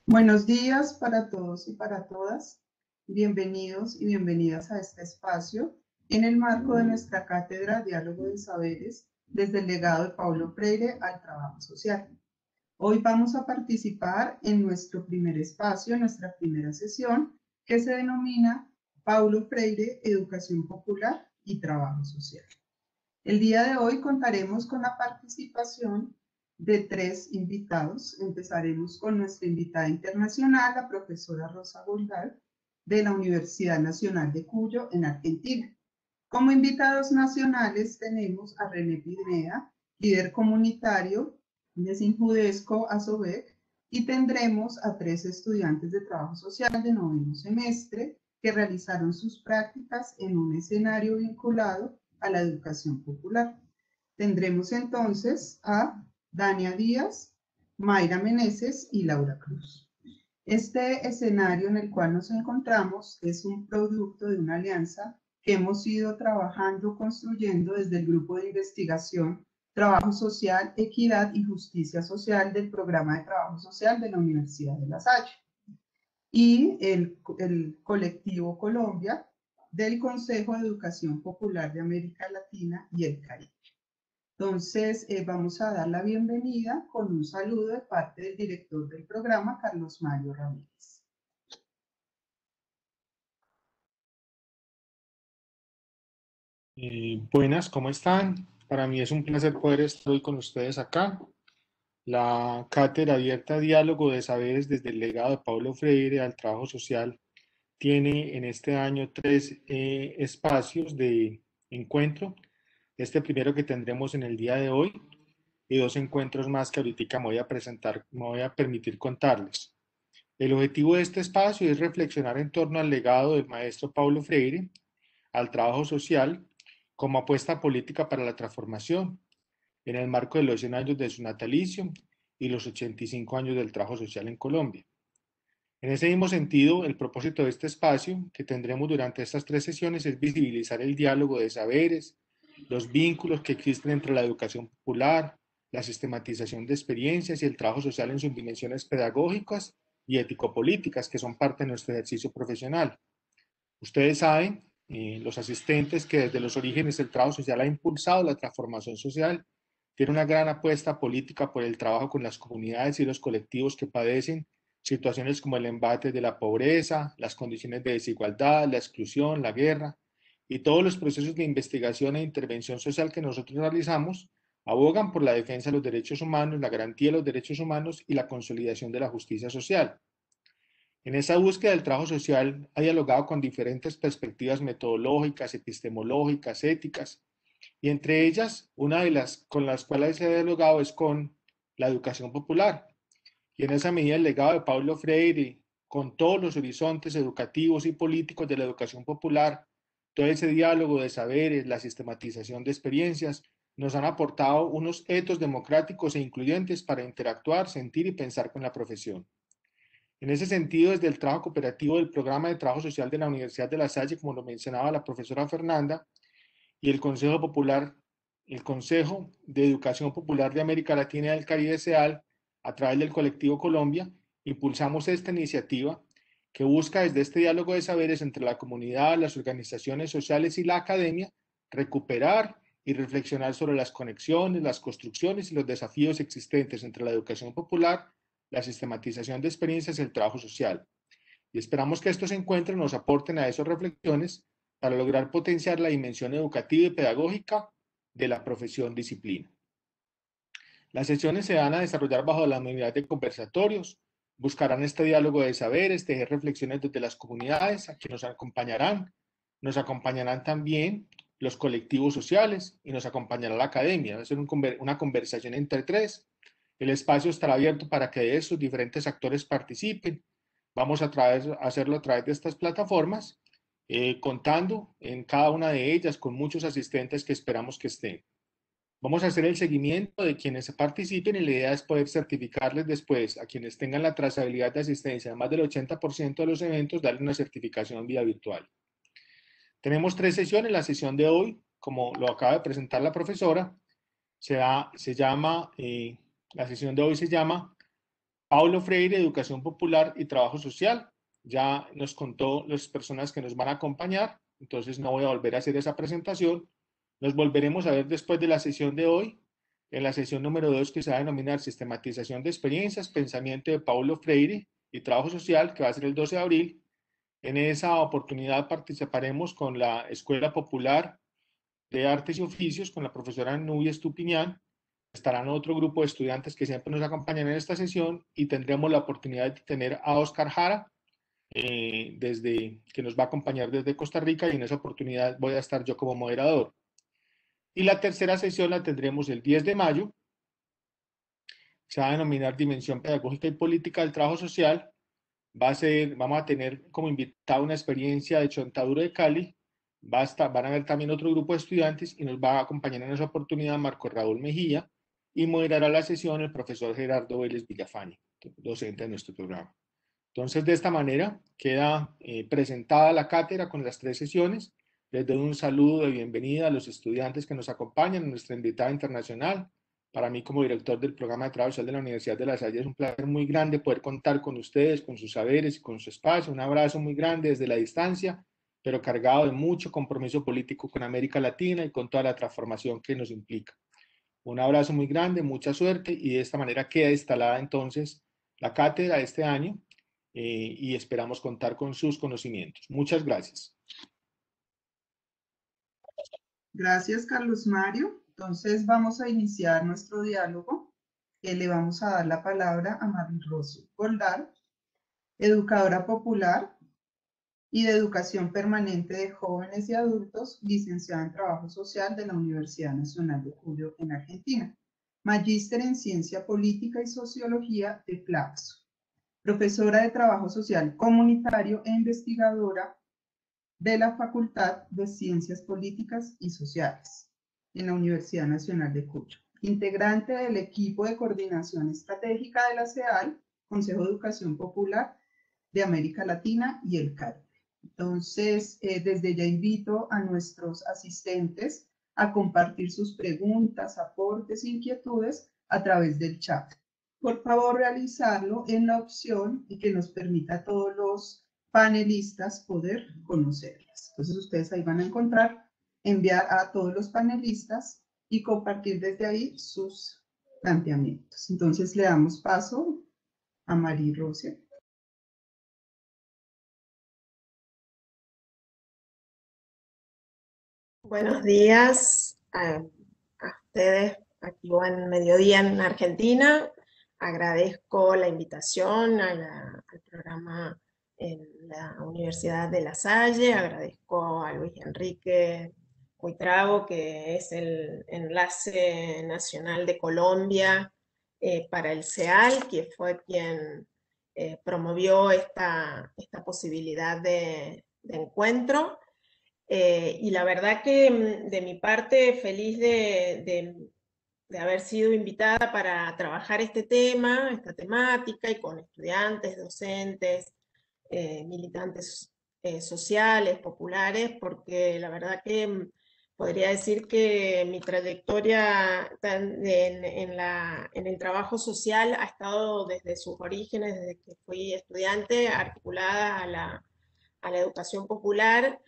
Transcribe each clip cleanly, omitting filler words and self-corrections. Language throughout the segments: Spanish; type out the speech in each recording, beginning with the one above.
Buenos días para todos y para todas. Bienvenidos y bienvenidas a este espacio en el marco de nuestra cátedra Diálogo de Saberes desde el legado de Paulo Freire al trabajo social. Hoy vamos a participar en nuestro primer espacio, en nuestra primera sesión, que se denomina Paulo Freire, Educación Popular y Trabajo Social. El día de hoy contaremos con la participación de 3 invitados. Empezaremos con nuestra invitada internacional, la profesora Rosa Goldal, de la Universidad Nacional de Cuyo, en Argentina. Como invitados nacionales tenemos a René Pineda, líder comunitario de Sinjudesco Asobec, y tendremos a 3 estudiantes de trabajo social de noveno semestre que realizaron sus prácticas en un escenario vinculado a la educación popular. Tendremos entonces a Dania Díaz, Mayra Meneses y Laura Cruz. Este escenario en el cual nos encontramos es un producto de una alianza que hemos ido trabajando, construyendo desde el grupo de investigación Trabajo Social, Equidad y Justicia Social del Programa de Trabajo Social de la Universidad de La Salle y el colectivo Colombia del Consejo de Educación Popular de América Latina y el Caribe. Entonces, vamos a dar la bienvenida con un saludo de parte del director del programa, Carlos Mario Ramírez. Buenas, ¿cómo están? Para mí es un placer poder estar hoy con ustedes acá. La Cátedra Abierta Diálogo de Saberes desde el legado de Paulo Freire al trabajo social tiene en este año 3 espacios de encuentro. Este primero que tendremos en el día de hoy y 2 encuentros más que ahorita me voy a permitir contarles. El objetivo de este espacio es reflexionar en torno al legado del maestro Paulo Freire al trabajo social como apuesta política para la transformación, en el marco de los 100 años de su natalicio y los 85 años del trabajo social en Colombia. En ese mismo sentido, el propósito de este espacio que tendremos durante estas 3 sesiones es visibilizar el diálogo de saberes, los vínculos que existen entre la educación popular, la sistematización de experiencias y el trabajo social en sus dimensiones pedagógicas y ético-políticas que son parte de nuestro ejercicio profesional. Ustedes saben, los asistentes, que desde los orígenes el trabajo social ha impulsado la transformación social, tiene una gran apuesta política por el trabajo con las comunidades y los colectivos que padecen situaciones como el embate de la pobreza, las condiciones de desigualdad, la exclusión, la guerra, y todos los procesos de investigación e intervención social que nosotros realizamos abogan por la defensa de los derechos humanos, la garantía de los derechos humanos y la consolidación de la justicia social. En esa búsqueda del trabajo social ha dialogado con diferentes perspectivas metodológicas, epistemológicas, éticas, y entre ellas, una de las con las cuales se ha dialogado es con la educación popular. Y en esa medida el legado de Paulo Freire, con todos los horizontes educativos y políticos de la educación popular, todo ese diálogo de saberes, la sistematización de experiencias, nos han aportado unos etos democráticos e incluyentes para interactuar, sentir y pensar con la profesión. En ese sentido, desde el trabajo cooperativo del Programa de Trabajo Social de la Universidad de La Salle, como lo mencionaba la profesora Fernanda, y el Consejo Popular, el Consejo de Educación Popular de América Latina y del Caribe, SEAL, a través del colectivo Colombia, impulsamos esta iniciativa que busca desde este diálogo de saberes entre la comunidad, las organizaciones sociales y la academia, recuperar y reflexionar sobre las conexiones, las construcciones y los desafíos existentes entre la educación popular, la sistematización de experiencias y el trabajo social. Y esperamos que estos encuentros nos aporten a esas reflexiones para lograr potenciar la dimensión educativa y pedagógica de la profesión disciplina. Las sesiones se van a desarrollar bajo la modalidad de conversatorios, buscarán este diálogo de saberes, tejer reflexiones desde las comunidades, a quienes nos acompañarán también los colectivos sociales y nos acompañará la academia. Va a ser una conversación entre 3. El espacio estará abierto para que esos diferentes actores participen. Vamos a hacerlo a través de estas plataformas, contando en cada una de ellas con muchos asistentes que esperamos que estén. Vamos a hacer el seguimiento de quienes participen y la idea es poder certificarles después a quienes tengan la trazabilidad de asistencia de más del 80% de los eventos, darle una certificación vía virtual. Tenemos 3 sesiones. La sesión de hoy, como lo acaba de presentar la profesora, la sesión de hoy se llama Paulo Freire, Educación Popular y Trabajo Social. Ya nos contó las personas que nos van a acompañar, entonces no voy a volver a hacer esa presentación. Nos volveremos a ver después de la sesión de hoy, en la sesión número 2, que se va a denominar Sistematización de Experiencias, Pensamiento de Paulo Freire y Trabajo Social, que va a ser el 12 de abril. En esa oportunidad participaremos con la Escuela Popular de Artes y Oficios, con la profesora Nubia Estupiñán. Estarán otro grupo de estudiantes que siempre nos acompañan en esta sesión y tendremos la oportunidad de tener a Oscar Jara, que nos va a acompañar desde Costa Rica, y en esa oportunidad voy a estar yo como moderador. Y la tercera sesión la tendremos el 10 de mayo, se va a denominar Dimensión Pedagógica y Política del Trabajo Social. Vamos a tener como invitado una experiencia de Chontaduro de Cali. Van a haber también otro grupo de estudiantes y nos va a acompañar en esa oportunidad Marco Raúl Mejía, y moderará la sesión el profesor Gerardo Vélez Villafañe, docente de nuestro programa. Entonces, de esta manera queda presentada la cátedra con las 3 sesiones. Les doy un saludo de bienvenida a los estudiantes que nos acompañan, a nuestra invitada internacional. Para mí, como director del programa de trabajo social de la Universidad de La Salle, es un placer muy grande poder contar con ustedes, con sus saberes y con su espacio. Un abrazo muy grande desde la distancia, pero cargado de mucho compromiso político con América Latina y con toda la transformación que nos implica. Un abrazo muy grande, mucha suerte, y de esta manera queda instalada entonces la cátedra de este año, y esperamos contar con sus conocimientos. Muchas gracias. Gracias, Carlos Mario. Entonces vamos a iniciar nuestro diálogo. Le vamos a dar la palabra a María Rosy Goldar, educadora popular y de educación permanente de jóvenes y adultos, licenciada en Trabajo Social de la Universidad Nacional de Cuyo en Argentina, magíster en Ciencia Política y Sociología de Claxo, profesora de Trabajo Social Comunitario e investigadora de la Facultad de Ciencias Políticas y Sociales en la Universidad Nacional de Cuyo, integrante del equipo de coordinación estratégica de la CEAL, Consejo de Educación Popular de América Latina y el Caribe. Entonces, desde ya invito a nuestros asistentes a compartir sus preguntas, aportes e inquietudes a través del chat. Por favor, realizarlo en la opción y que nos permita a todos los panelistas poder conocerlas. Entonces, ustedes ahí van a encontrar, enviar a todos los panelistas y compartir desde ahí sus planteamientos. Entonces, le damos paso a María Rosy. Buenos días a ustedes aquí en mediodía en Argentina. Agradezco la invitación al programa en la Universidad de La Salle. Agradezco a Luis Enrique Buitrago, que es el enlace nacional de Colombia para el CEAL, que fue quien promovió esta posibilidad de encuentro. Y la verdad que de mi parte feliz de haber sido invitada para trabajar este tema, esta temática, y con estudiantes, docentes, militantes sociales, populares, porque la verdad que podría decir que mi trayectoria en el trabajo social ha estado desde sus orígenes, desde que fui estudiante, articulada a la educación popular,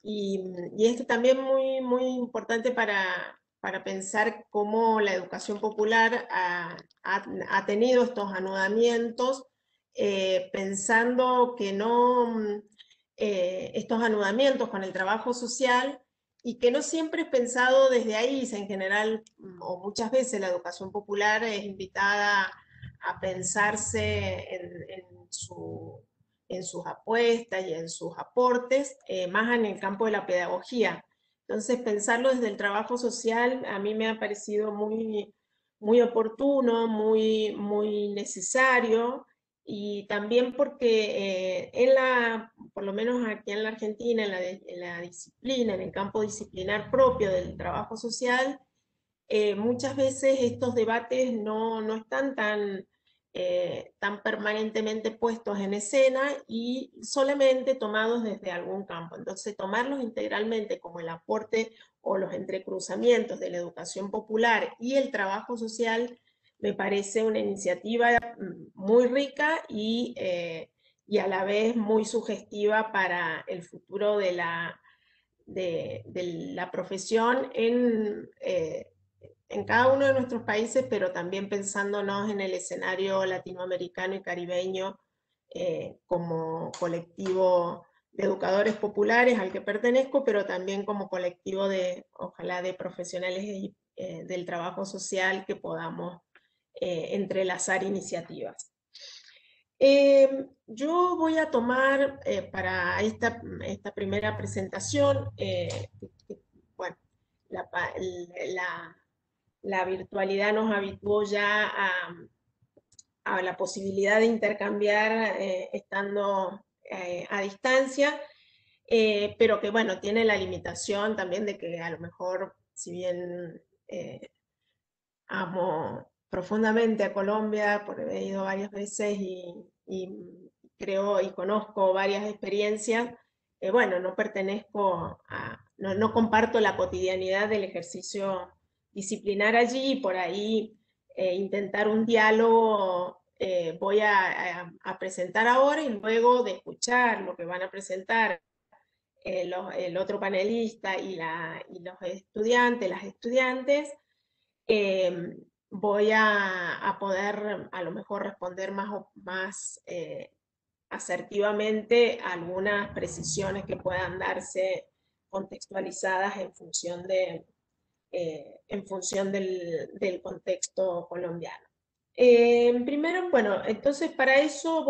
y esto también muy importante para pensar cómo la educación popular ha tenido estos anudamientos, pensando que no, estos anudamientos con el trabajo social, y que no siempre es pensado desde ahí. En general, o muchas veces, la educación popular es invitada a pensarse en sus apuestas y en sus aportes, más en el campo de la pedagogía. Entonces, pensarlo desde el trabajo social a mí me ha parecido muy oportuno, muy necesario, y también porque por lo menos aquí en la Argentina, en la disciplina, en el campo disciplinar propio del trabajo social, muchas veces estos debates no están tan permanentemente puestos en escena y solamente tomados desde algún campo. Entonces, tomarlos integralmente como el aporte o los entrecruzamientos de la educación popular y el trabajo social me parece una iniciativa muy rica y a la vez muy sugestiva para el futuro de la profesión en cada uno de nuestros países, pero también pensándonos en el escenario latinoamericano y caribeño como colectivo de educadores populares al que pertenezco, pero también como colectivo ojalá, de profesionales del trabajo social que podamos entrelazar iniciativas. Yo voy a tomar para esta primera presentación, bueno, la virtualidad nos habituó ya a la posibilidad de intercambiar estando a distancia, pero que bueno, tiene la limitación también de que a lo mejor, si bien amo profundamente a Colombia, porque he ido varias veces y creo y conozco varias experiencias, bueno, no pertenezco no comparto la cotidianidad del ejercicio disciplinar allí, y por ahí intentar un diálogo voy a presentar ahora, y luego de escuchar lo que van a presentar el otro panelista y los estudiantes, las estudiantes, voy a poder a lo mejor responder más asertivamente a algunas precisiones que puedan darse contextualizadas en función del contexto colombiano. Primero, bueno, entonces para eso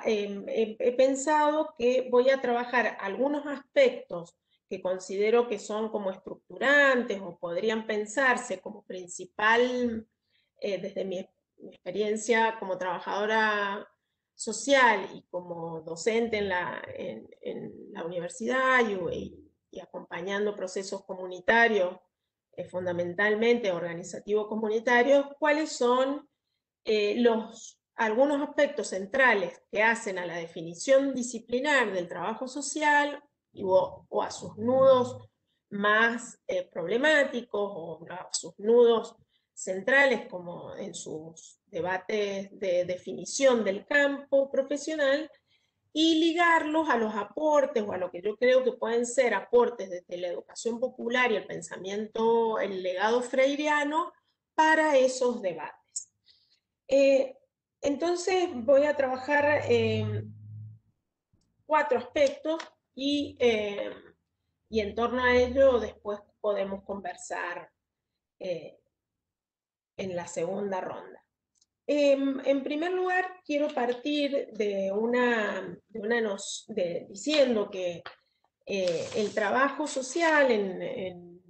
he pensado que voy a trabajar algunos aspectos que considero que son como estructurantes o podrían pensarse como principal, desde mi experiencia como trabajadora social y como docente en la universidad y acompañando procesos comunitarios, fundamentalmente organizativos comunitarios, cuáles son algunos aspectos centrales que hacen a la definición disciplinar del trabajo social o a sus nudos más problemáticos o a sus nudos centrales, como en sus debates de definición del campo profesional, y ligarlos a los aportes o a lo que yo creo que pueden ser aportes desde la educación popular y el pensamiento, el legado freiriano para esos debates. Entonces voy a trabajar 4 aspectos y en torno a ello después podemos conversar en la segunda ronda. En primer lugar, quiero partir diciendo que el trabajo social, en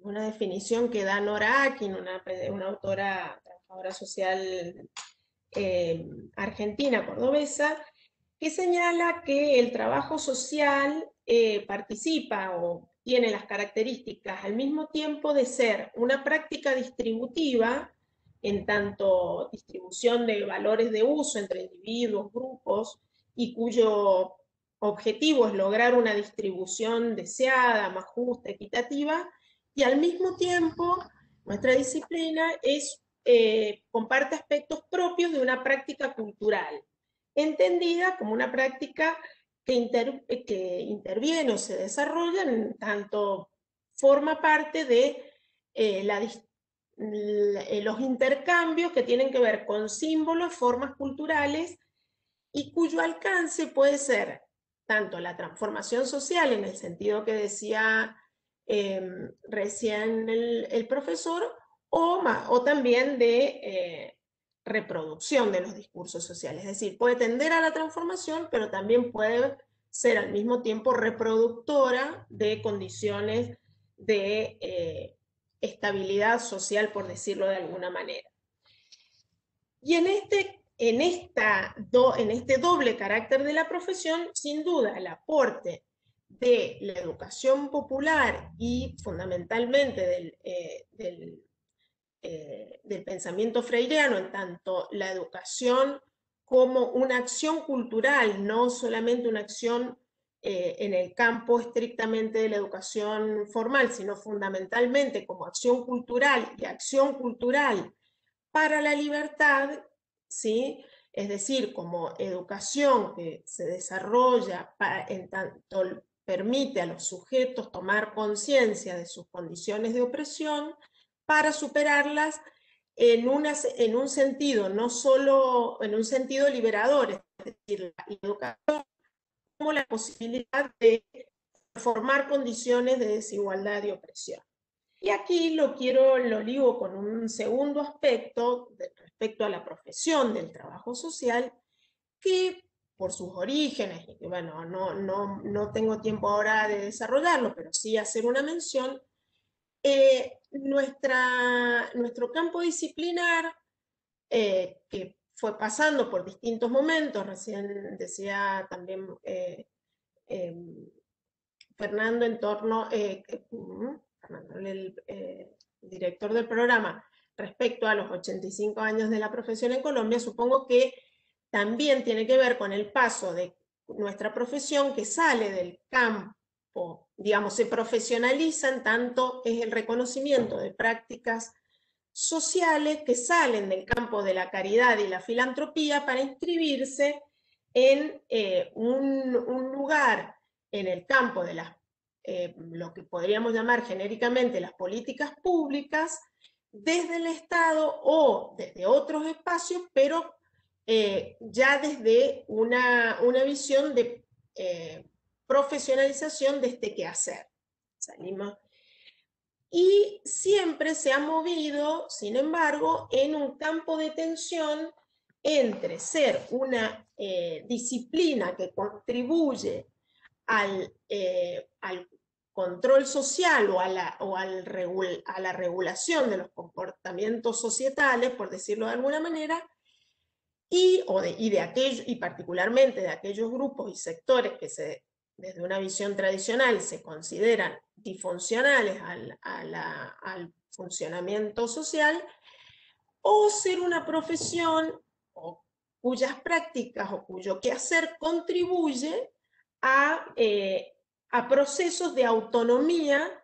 una definición que da Nora Akin, una autora, trabajadora social argentina, cordobesa, que señala que el trabajo social participa o tiene las características al mismo tiempo de ser una práctica distributiva, en tanto distribución de valores de uso entre individuos, grupos, y cuyo objetivo es lograr una distribución deseada, más justa, equitativa, y al mismo tiempo nuestra disciplina comparte aspectos propios de una práctica cultural, entendida como una práctica que interviene o se desarrolla en tanto forma parte de los intercambios que tienen que ver con símbolos, formas culturales, y cuyo alcance puede ser tanto la transformación social, en el sentido que decía recién el profesor, o también de reproducción de los discursos sociales. Es decir, puede tender a la transformación, pero también puede ser al mismo tiempo reproductora de condiciones de estabilidad social, por decirlo de alguna manera. Y en este doble carácter de la profesión, sin duda, el aporte de la educación popular y fundamentalmente del pensamiento freiriano, en tanto la educación como una acción cultural, no solamente una acción en el campo estrictamente de la educación formal, sino fundamentalmente como acción cultural y acción cultural para la libertad, ¿sí? Es decir, como educación que se desarrolla en tanto permite a los sujetos tomar conciencia de sus condiciones de opresión para superarlas en un sentido, no solo en un sentido liberador, es decir, la educación como la posibilidad de formar condiciones de desigualdad y opresión. Y aquí lo ligo con un segundo aspecto respecto a la profesión del trabajo social, que por sus orígenes, y que bueno, no tengo tiempo ahora de desarrollarlo, pero sí hacer una mención, nuestro campo disciplinar, que fue pasando por distintos momentos, recién decía también Fernando en torno, Fernando, el director del programa, respecto a los 85 años de la profesión en Colombia, supongo que también tiene que ver con el paso de nuestra profesión que sale del campo, digamos, se profesionaliza en tanto es el reconocimiento de prácticas sociales que salen del campo de la caridad y la filantropía para inscribirse en un lugar en el campo de lo que podríamos llamar genéricamente las políticas públicas desde el Estado o desde otros espacios, pero ya desde una visión de profesionalización de este quehacer. Salimos. Y siempre se ha movido, sin embargo, en un campo de tensión entre ser una disciplina que contribuye al control social o a la regulación de los comportamientos societales, por decirlo de alguna manera, y particularmente de aquellos grupos y sectores que desde una visión tradicional se consideran disfuncionales al funcionamiento social, o ser una profesión cuyas prácticas o cuyo quehacer contribuye a procesos de autonomía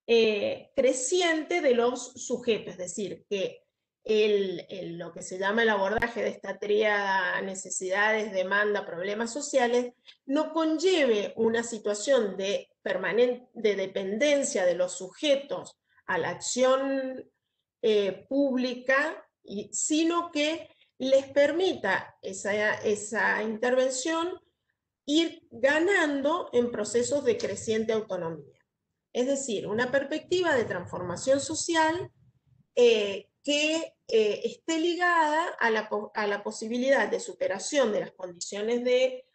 creciente de los sujetos, es decir, que lo que se llama el abordaje de esta tríada necesidades, demanda, problemas sociales, no conlleve una situación de dependencia de los sujetos a la acción pública, sino que les permita esa intervención ir ganando en procesos de creciente autonomía. Es decir, una perspectiva de transformación social que esté ligada a la posibilidad de superación de las condiciones de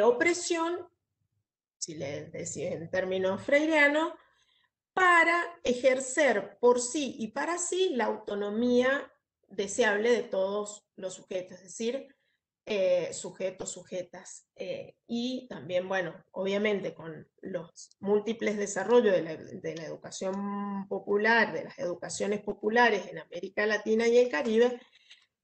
opresión, si les decía en términos freireanos, para ejercer por sí y para sí la autonomía deseable de todos los sujetos, es decir, sujetos, sujetas, y también, bueno, obviamente con los múltiples desarrollos de la educación popular, de las educaciones populares en América Latina y el Caribe,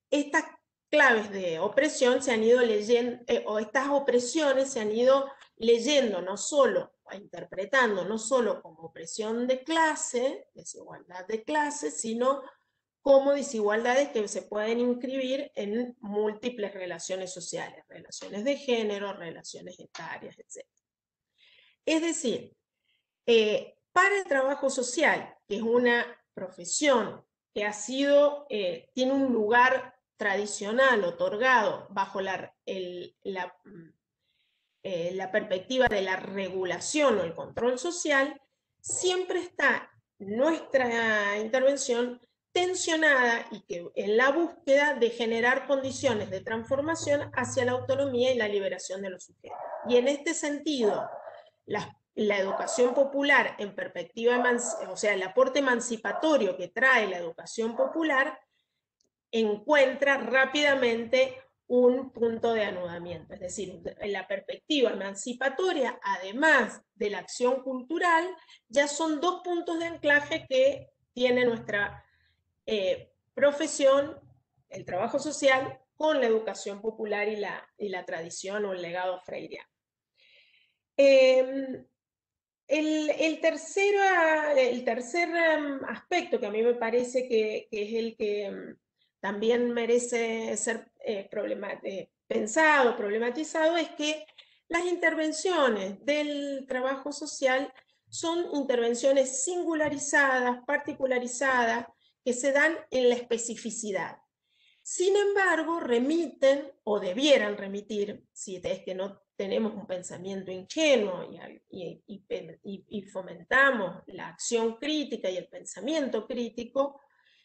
estas claves de opresión se han ido leyendo, o estas opresiones se han ido leyendo no solo, o interpretando no solo como opresión de clase, desigualdad de clase, sino como desigualdades que se pueden inscribir en múltiples relaciones sociales, relaciones de género, relaciones etarias, etc. Es decir, para el trabajo social, que es una profesión que tiene un lugar tradicional otorgado bajo la perspectiva de la regulación o el control social, siempre está nuestra intervención tensionada y que en la búsqueda de generar condiciones de transformación hacia la autonomía y la liberación de los sujetos. Y en este sentido, la educación popular en perspectiva, o sea, el aporte emancipatorio que trae la educación popular encuentra rápidamente un punto de anudamiento, es decir, en la perspectiva emancipatoria, además de la acción cultural, ya son dos puntos de anclaje que tiene nuestra profesión, el trabajo social, con la educación popular y la tradición o el legado freiriano. El tercer aspecto que a mí me parece que es el que también merece ser pensado, problematizado, es que las intervenciones del trabajo social son intervenciones singularizadas, particularizadas, que se dan en la especificidad. Sin embargo, remiten o debieran remitir, si es que no tenemos un pensamiento ingenuo y fomentamos la acción crítica y el pensamiento crítico,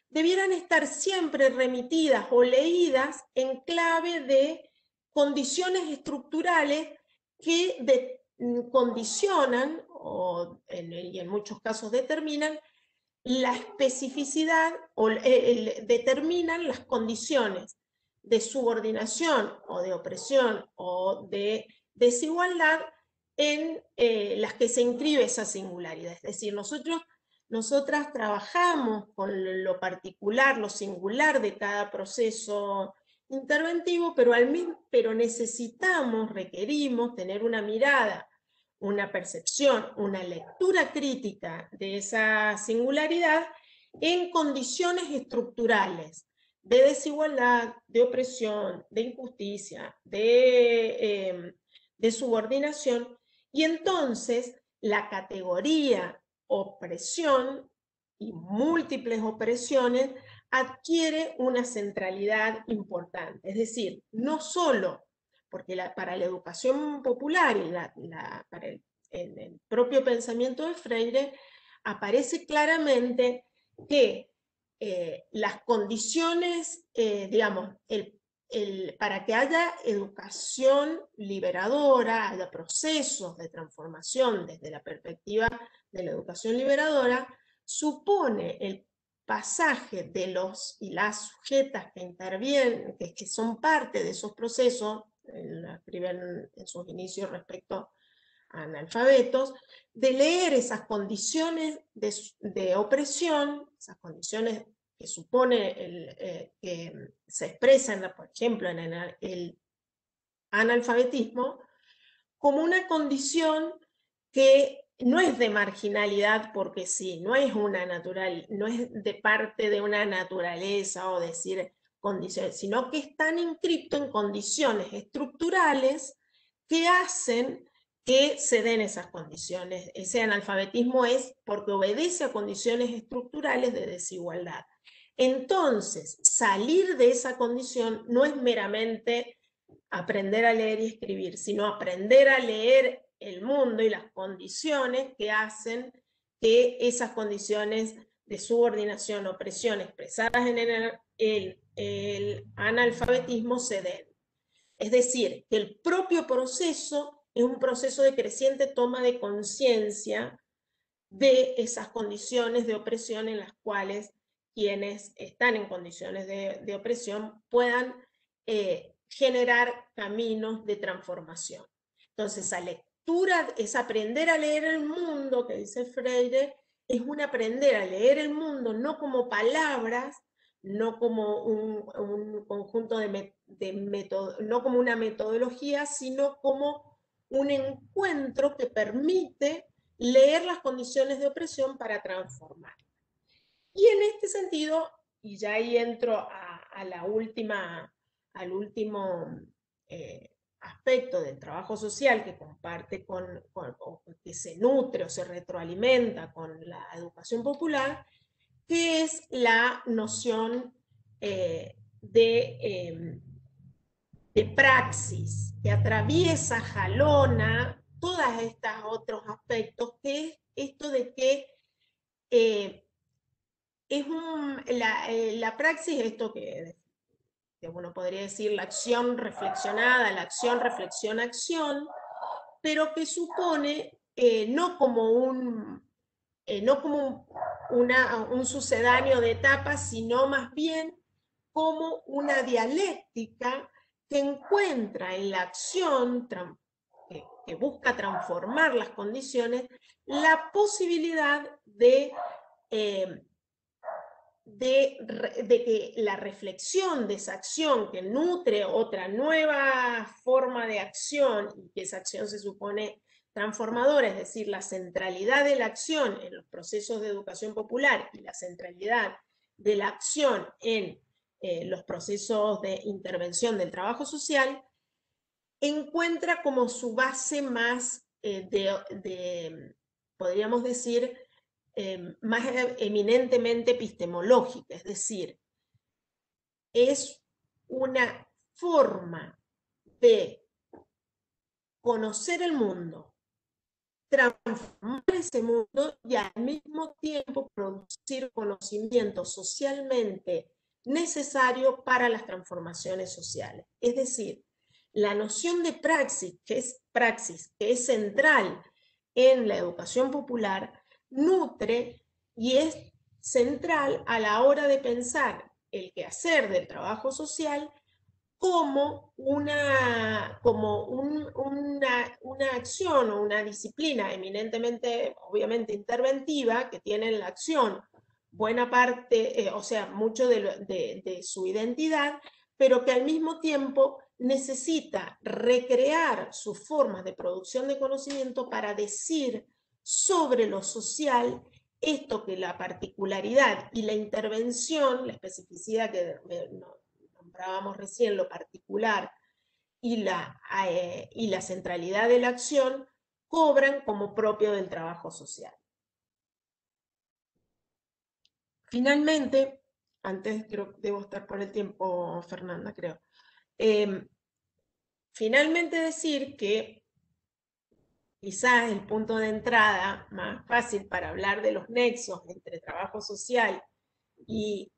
debieran estar siempre remitidas o leídas en clave de condiciones estructurales que condicionan y en muchos casos determinan la especificidad o determinan las condiciones de subordinación o de opresión o de desigualdad en las que se inscribe esa singularidad. Es decir, nosotras trabajamos con lo particular, lo singular de cada proceso interventivo, pero necesitamos, requerimos tener una mirada, una percepción, una lectura crítica de esa singularidad en condiciones estructurales de desigualdad, de opresión, de injusticia, de subordinación, y entonces la categoría opresión y múltiples opresiones adquiere una centralidad importante. Es decir, no solo porque para la educación popular y para el propio pensamiento de Freire aparece claramente que las condiciones, digamos, para que haya educación liberadora, haya procesos de transformación desde la perspectiva de la educación liberadora, supone el pasaje de los y las sujetas que intervienen, que son parte de esos procesos, escriben en sus inicios respecto a analfabetos, de leer esas condiciones de opresión, esas condiciones que supone que se expresan, por ejemplo, en el analfabetismo, como una condición que no es de marginalidad porque sí, no es no es de parte de una naturaleza o decir condiciones, sino que están inscritos en condiciones estructurales que hacen que se den esas condiciones. Ese analfabetismo es porque obedece a condiciones estructurales de desigualdad. Entonces, salir de esa condición no es meramente aprender a leer y escribir, sino aprender a leer el mundo y las condiciones que hacen que esas condiciones de subordinación, opresión expresadas en el analfabetismo se den. Es decir, que el propio proceso es un proceso de creciente toma de conciencia de esas condiciones de opresión en las cuales quienes están en condiciones de opresión puedan generar caminos de transformación. Entonces, esa lectura es aprender a leer el mundo, que dice Freire, es un aprender a leer el mundo no como palabras, no como un conjunto no como una metodología, sino como un encuentro que permite leer las condiciones de opresión para transformar. Y en este sentido, y ya ahí entro al último aspecto del trabajo social que comparte o que se nutre o se retroalimenta con la educación popular, que es la noción de praxis, que atraviesa, jalona todos estos otros aspectos, que es esto de que la praxis, esto que uno podría decir la acción reflexionada, la acción, reflexión, acción, pero que supone no como un sucedáneo de etapas, sino más bien como una dialéctica que encuentra en la acción que busca transformar las condiciones, la posibilidad de que la reflexión de esa acción que nutre otra nueva forma de acción, y que esa acción se supone transformadora, es decir, la centralidad de la acción en los procesos de educación popular y la centralidad de la acción en los procesos de intervención del trabajo social, encuentra como su base más podríamos decir, más eminentemente epistemológica, es decir, es una forma de conocer el mundo, transformar ese mundo y al mismo tiempo producir conocimiento socialmente necesario para las transformaciones sociales. Es decir, la noción de praxis, que es central en la educación popular, nutre y es central a la hora de pensar el quehacer del trabajo social como una acción o una disciplina eminentemente, obviamente, interventiva, que tiene en la acción buena parte, o sea, mucho de su identidad, pero que al mismo tiempo necesita recrear sus formas de producción de conocimiento para decir sobre lo social esto que la particularidad y la intervención, la especificidad que nombrábamos recién, lo particular y la centralidad de la acción, cobran como propio del trabajo social. Finalmente, antes creo que debo estar por el tiempo, Fernanda, creo. Finalmente decir que quizás el punto de entrada más fácil para hablar de los nexos entre trabajo social y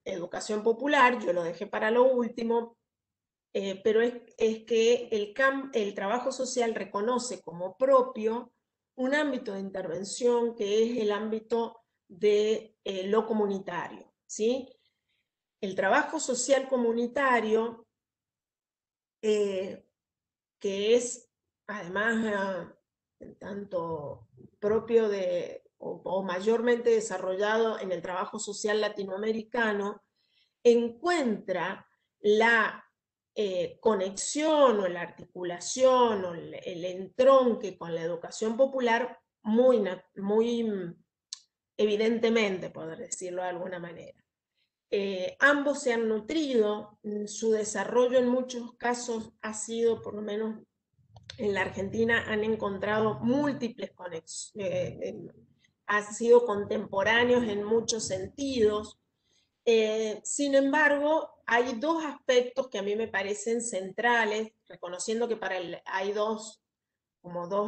educación popular, yo lo dejé para lo último, pero es que el trabajo social reconoce como propio un ámbito de intervención que es el ámbito de lo comunitario, ¿sí? El trabajo social comunitario, que es además tanto propio de o mayormente desarrollado en el trabajo social latinoamericano, encuentra la conexión o la articulación o el entronque con la educación popular muy evidentemente, poder decirlo de alguna manera. Ambos se han nutrido, su desarrollo en muchos casos ha sido, por lo menos en la Argentina, han encontrado múltiples conexiones, han sido contemporáneos en muchos sentidos. Sin embargo, hay dos aspectos que a mí me parecen centrales, reconociendo que hay dos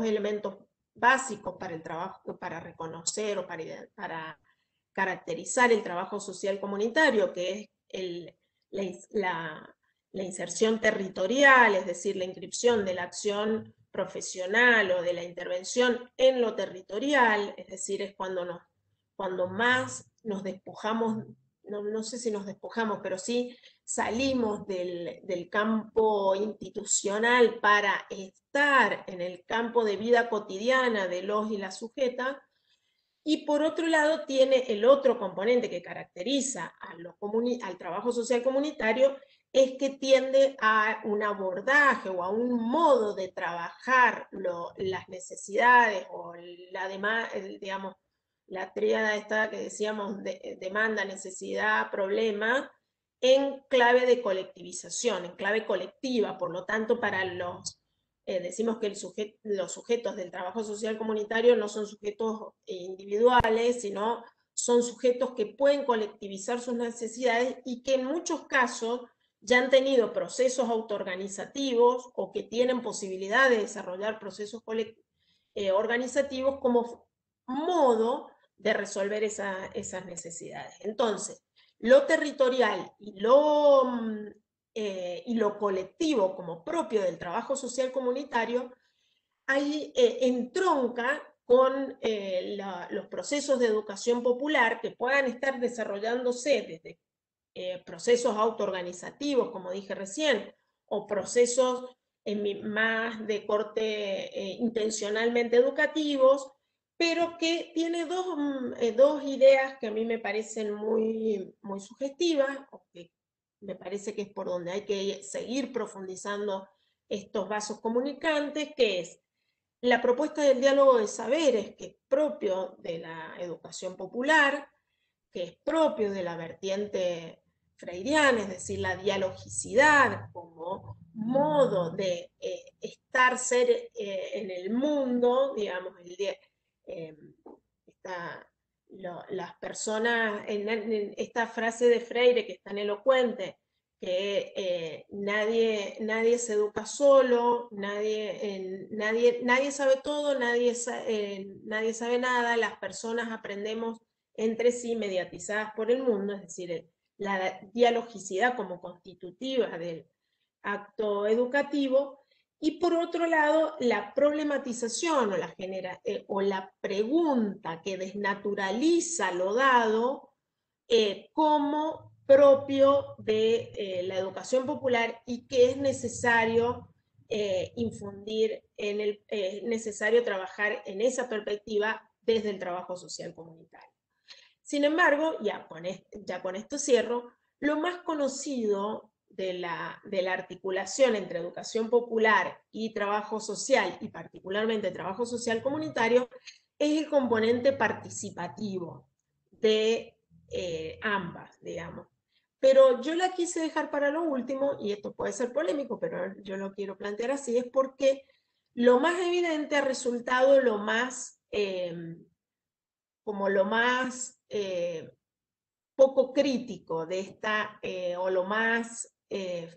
elementos básicos para el trabajo, para reconocer o para caracterizar el trabajo social comunitario, que es la inserción territorial, es decir, la inscripción de la acción profesional o de la intervención en lo territorial, es decir, es cuando más nos despojamos, no sé si nos despojamos, pero sí salimos del campo institucional para estar en el campo de vida cotidiana de los y las sujetas. Y por otro lado tiene el otro componente que caracteriza al trabajo social comunitario, es que tiende a un abordaje o a un modo de trabajar las necesidades o digamos, la tríada esta que decíamos, demanda, necesidad, problema, en clave de colectivización, en clave colectiva. Por lo tanto, para decimos que los sujetos del trabajo social comunitario no son sujetos individuales, sino son sujetos que pueden colectivizar sus necesidades y que en muchos casos ya han tenido procesos autoorganizativos o que tienen posibilidad de desarrollar procesos organizativos como modo de resolver esas necesidades. Entonces, lo territorial y lo colectivo como propio del trabajo social comunitario, ahí entronca con los procesos de educación popular que puedan estar desarrollándose desde procesos autoorganizativos, como dije recién, o procesos más de corte intencionalmente educativos, pero que tiene dos ideas que a mí me parecen muy sugestivas, o que me parece que es por donde hay que seguir profundizando estos vasos comunicantes, que es la propuesta del diálogo de saberes, que es propio de la educación popular, que es propio de la vertiente freiriana, es decir, la dialogicidad como modo de estar, ser en el mundo, digamos, las personas, en esta frase de Freire que es tan elocuente, que nadie se educa solo, nadie sabe todo, nadie sabe nada, las personas aprendemos entre sí mediatizadas por el mundo, es decir, la dialogicidad como constitutiva del acto educativo, y por otro lado, la problematización o la pregunta que desnaturaliza lo dado como propio de la educación popular y que es necesario infundir, necesario trabajar en esa perspectiva desde el trabajo social comunitario. Sin embargo, ya con esto cierro, lo más conocido de la articulación entre educación popular y trabajo social, y particularmente trabajo social comunitario, es el componente participativo de ambas, digamos. Pero yo la quise dejar para lo último, y esto puede ser polémico, pero yo lo quiero plantear así, es porque lo más evidente ha resultado lo más como lo más poco crítico de esta, o lo más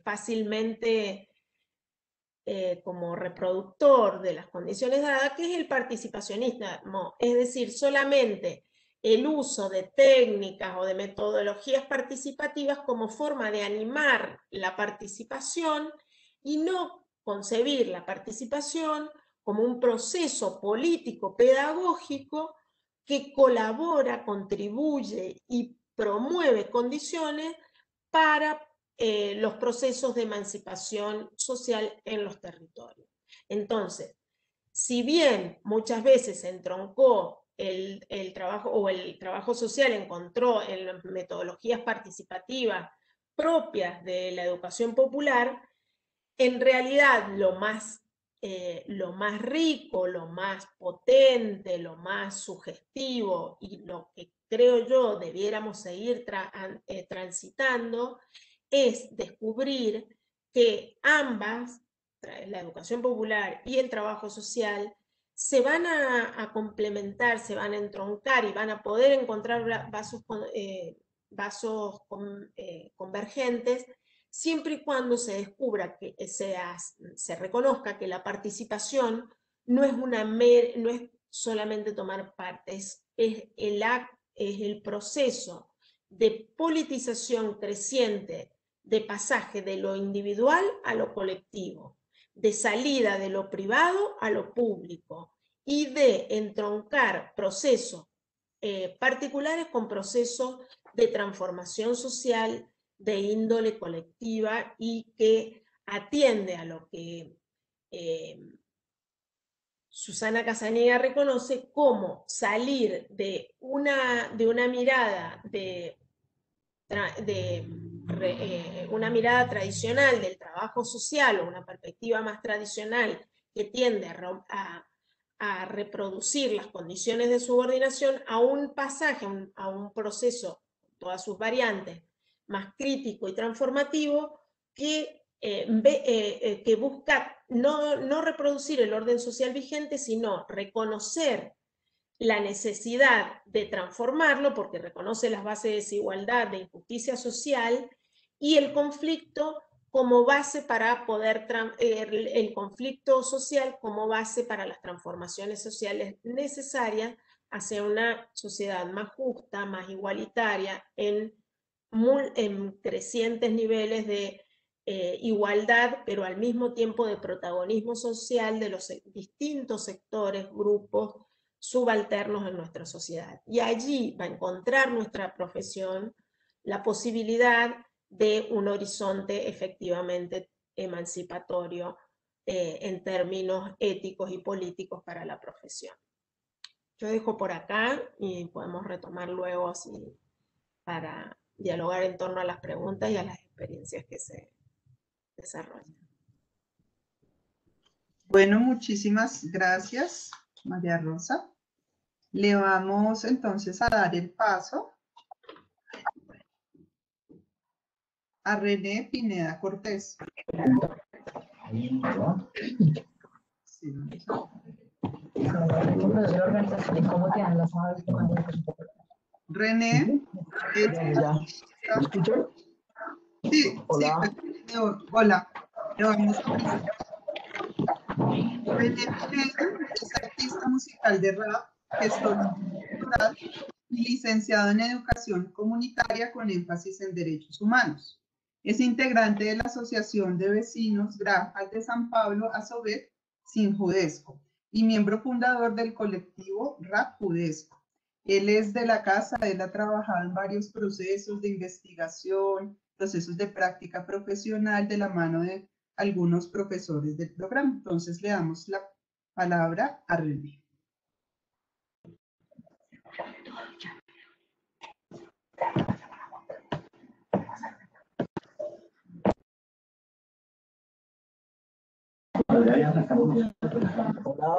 fácilmente como reproductor de las condiciones dadas, que es el participacionismo, es decir, solamente el uso de técnicas o de metodologías participativas como forma de animar la participación y no concebir la participación como un proceso político pedagógico que colabora, contribuye y promueve condiciones para los procesos de emancipación social en los territorios. Entonces, si bien muchas veces se entroncó el trabajo, o el trabajo social encontró en las metodologías participativas propias de la educación popular, en realidad lo más rico, lo más potente, lo más sugestivo y lo que creo yo debiéramos seguir transitando es descubrir que ambas, la educación popular y el trabajo social, se van a complementar, se van a entroncar y van a poder encontrar vasos convergentes siempre y cuando se descubra, que se reconozca que la participación no es solamente tomar parte, es el proceso de politización creciente, de pasaje de lo individual a lo colectivo, de salida de lo privado a lo público y de entroncar procesos particulares con procesos de transformación social de índole colectiva y que atiende a lo que Susana Casaniga reconoce como salir de una mirada una mirada tradicional del trabajo social o una perspectiva más tradicional que tiende a reproducir las condiciones de subordinación a un pasaje, a un proceso, todas sus variantes, más crítico y transformativo que busca no reproducir el orden social vigente, sino reconocer la necesidad de transformarlo, porque reconoce las bases de desigualdad, de injusticia social, y el conflicto como base para poder, el conflicto social como base para las transformaciones sociales necesarias hacia una sociedad más justa, más igualitaria, en crecientes niveles de igualdad, pero al mismo tiempo de protagonismo social de los distintos sectores, grupos subalternos en nuestra sociedad. Y allí va a encontrar nuestra profesión la posibilidad de un horizonte efectivamente emancipatorio en términos éticos y políticos para la profesión. Yo dejo por acá y podemos retomar luego así para dialogar en torno a las preguntas y a las experiencias que se desarrollan. Bueno, muchísimas gracias, María Rosa. Le vamos entonces a dar el paso a René Pineda Cortés. Sí, René, ¿Me escuchan? sí, Hola. sí, hola, le vamos a presentar. René Pineda es artista musical de rap, gestor cultural y licenciado en educación comunitaria con énfasis en derechos humanos. Es integrante de la Asociación de Vecinos Granjas de San Pablo, Asovet, Sin Judesco, y miembro fundador del colectivo Rap Judesco. Él es de la casa, él ha trabajado en varios procesos de investigación, procesos de práctica profesional de la mano de algunos profesores del programa. Entonces le damos la palabra a René. Hola,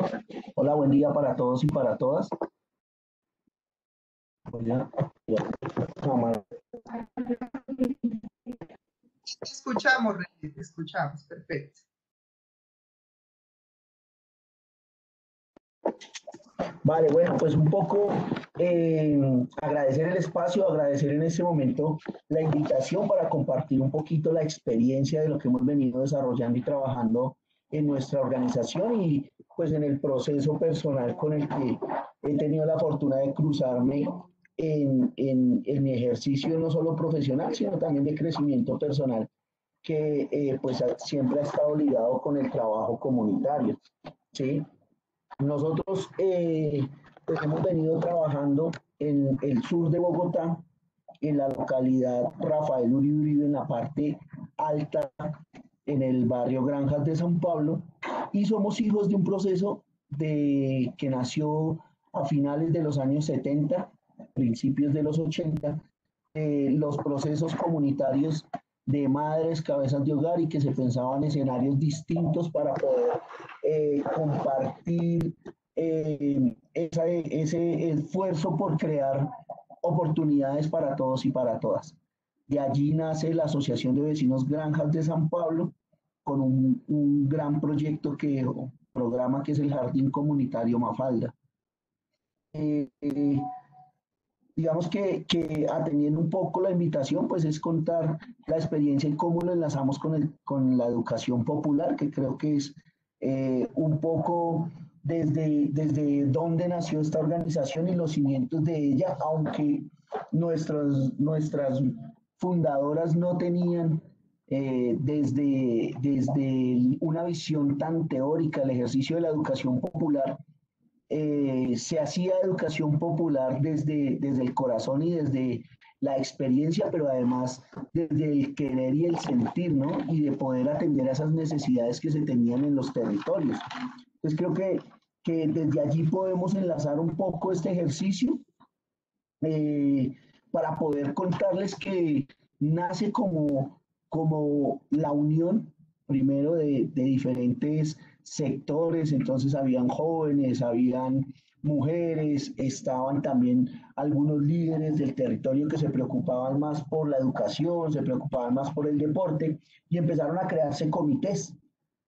hola, buen día para todos y para todas. Te escuchamos, René, te escuchamos, perfecto. Vale, bueno, pues un poco agradecer el espacio, agradecer en este momento la invitación para compartir un poquito la experiencia de lo que hemos venido desarrollando y trabajando en nuestra organización y pues en el proceso personal con el que he tenido la fortuna de cruzarme en mi ejercicio no solo profesional, sino también de crecimiento personal, que pues siempre ha estado ligado con el trabajo comunitario, ¿sí? Nosotros pues hemos venido trabajando en el sur de Bogotá, en la localidad Rafael Uribe Uribe, en la parte alta, en el barrio Granjas de San Pablo, y somos hijos de un proceso que nació a finales de los años 70, principios de los 80, los procesos comunitarios de madres, cabezas de hogar y que se pensaban escenarios distintos para poder compartir ese esfuerzo por crear oportunidades para todos y para todas. De allí nace la Asociación de Vecinos Granjas de San Pablo con un gran programa que es el Jardín Comunitario Mafalda. Digamos que atendiendo un poco la invitación, pues es contar la experiencia y cómo lo enlazamos con la educación popular, que creo que es un poco desde dónde nació esta organización y los cimientos de ella, aunque nuestras fundadoras no tenían desde una visión tan teórica el ejercicio de la educación popular. Se hacía educación popular desde el corazón y desde la experiencia, pero además desde el querer y el sentir, ¿no? Y de poder atender a esas necesidades que se tenían en los territorios. Entonces creo que desde allí podemos enlazar un poco este ejercicio para poder contarles que nace como la unión, primero de diferentes sectores, entonces habían jóvenes, habían mujeres, estaban también algunos líderes del territorio que se preocupaban más por la educación, se preocupaban más por el deporte y empezaron a crearse comités.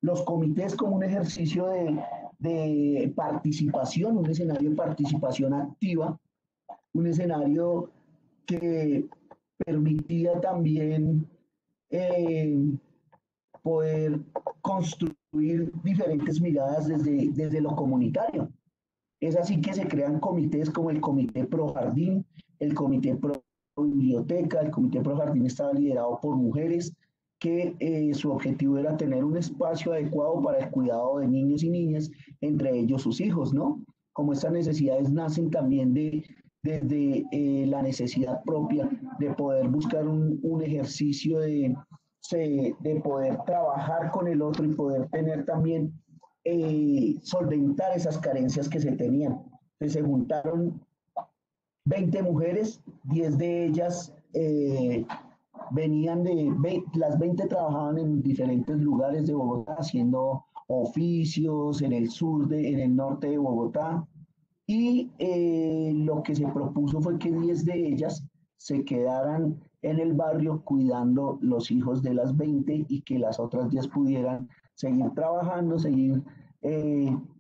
Los comités como un ejercicio de participación, un escenario de participación activa, un escenario que permitía también eh, poder construir diferentes miradas desde lo comunitario. Es así que se crean comités como el Comité Pro Jardín, el Comité Pro Biblioteca. El Comité Pro Jardín estaba liderado por mujeres que su objetivo era tener un espacio adecuado para el cuidado de niños y niñas, entre ellos sus hijos, ¿no? Como estas necesidades nacen también desde la necesidad propia de poder buscar un ejercicio de poder trabajar con el otro y poder tener también, solventar esas carencias que se tenían. Entonces se juntaron 20 mujeres, 10 de ellas las 20 trabajaban en diferentes lugares de Bogotá haciendo oficios en el en el norte de Bogotá. Y lo que se propuso fue que 10 de ellas se quedaran en el barrio cuidando los hijos de las 20 y que las otras 10 pudieran seguir trabajando, seguir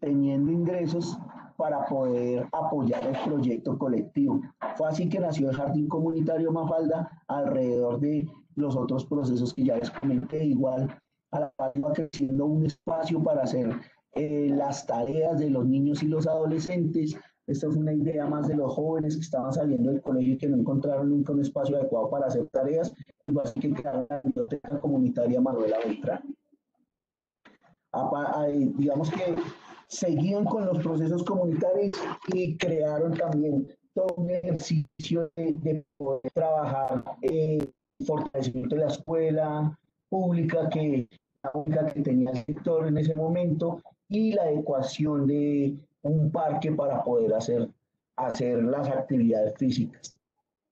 teniendo ingresos para poder apoyar el proyecto colectivo. Fue así que nació el Jardín Comunitario Mafalda alrededor de los otros procesos que ya les comenté. Igual a la par va creciendo un espacio para hacer las tareas de los niños y los adolescentes. Esta es una idea más de los jóvenes que estaban saliendo del colegio y que no encontraron nunca un espacio adecuado para hacer tareas, y así que crearon la Biblioteca Comunitaria Manuela Beltrán. Digamos que seguían con los procesos comunitarios y crearon también todo un ejercicio de poder trabajar el fortalecimiento de la escuela pública que tenía el sector en ese momento, y la adecuación de un parque para poder hacer las actividades físicas.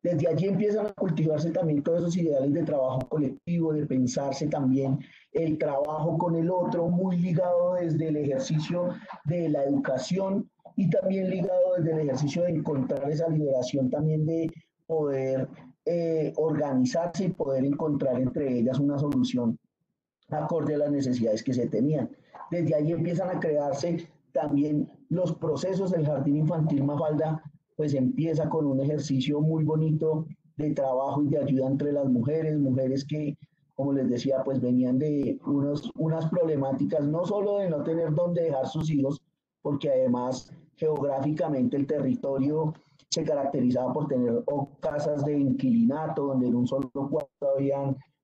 Desde allí empiezan a cultivarse también todos esos ideales de trabajo colectivo, de pensarse también el trabajo con el otro, muy ligado desde el ejercicio de la educación y también ligado desde el ejercicio de encontrar esa liberación también de poder organizarse y poder encontrar entre ellas una solución acorde a las necesidades que se tenían. Desde ahí empiezan a crearse también los procesos del Jardín Infantil Mafalda, pues empieza con un ejercicio muy bonito de trabajo y de ayuda entre las mujeres que, como les decía, pues venían de unas problemáticas, no solo de no tener dónde dejar sus hijos, porque además geográficamente el territorio se caracterizaba por tener casas de inquilinato, donde en un solo cuarto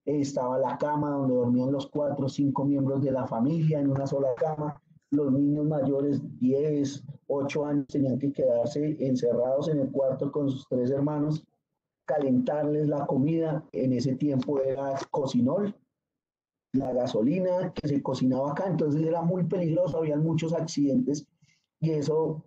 estaba la cama donde dormían los 4 o 5 miembros de la familia en una sola cama. Los niños mayores, 10, 8 años, tenían que quedarse encerrados en el cuarto con sus 3 hermanos, calentarles la comida. En ese tiempo era cocinol, la gasolina que se cocinaba acá, entonces era muy peligroso, había muchos accidentes, y eso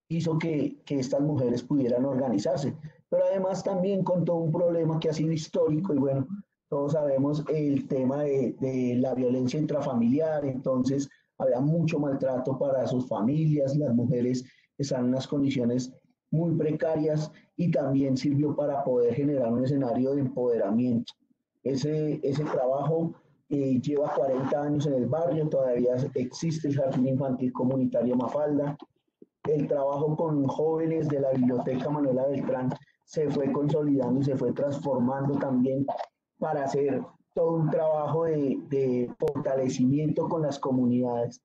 hizo que estas mujeres pudieran organizarse. Pero además también con todo un problema que ha sido histórico, y bueno, todos sabemos el tema de la violencia intrafamiliar. Entonces había mucho maltrato para sus familias, las mujeres están en unas condiciones muy precarias, y también sirvió para poder generar un escenario de empoderamiento. Ese trabajo lleva 40 años en el barrio, todavía existe el Jardín Infantil Comunitario Mafalda. El trabajo con jóvenes de la Biblioteca Manuela Beltrán se fue consolidando y se fue transformando también para hacer todo un trabajo de fortalecimiento con las comunidades.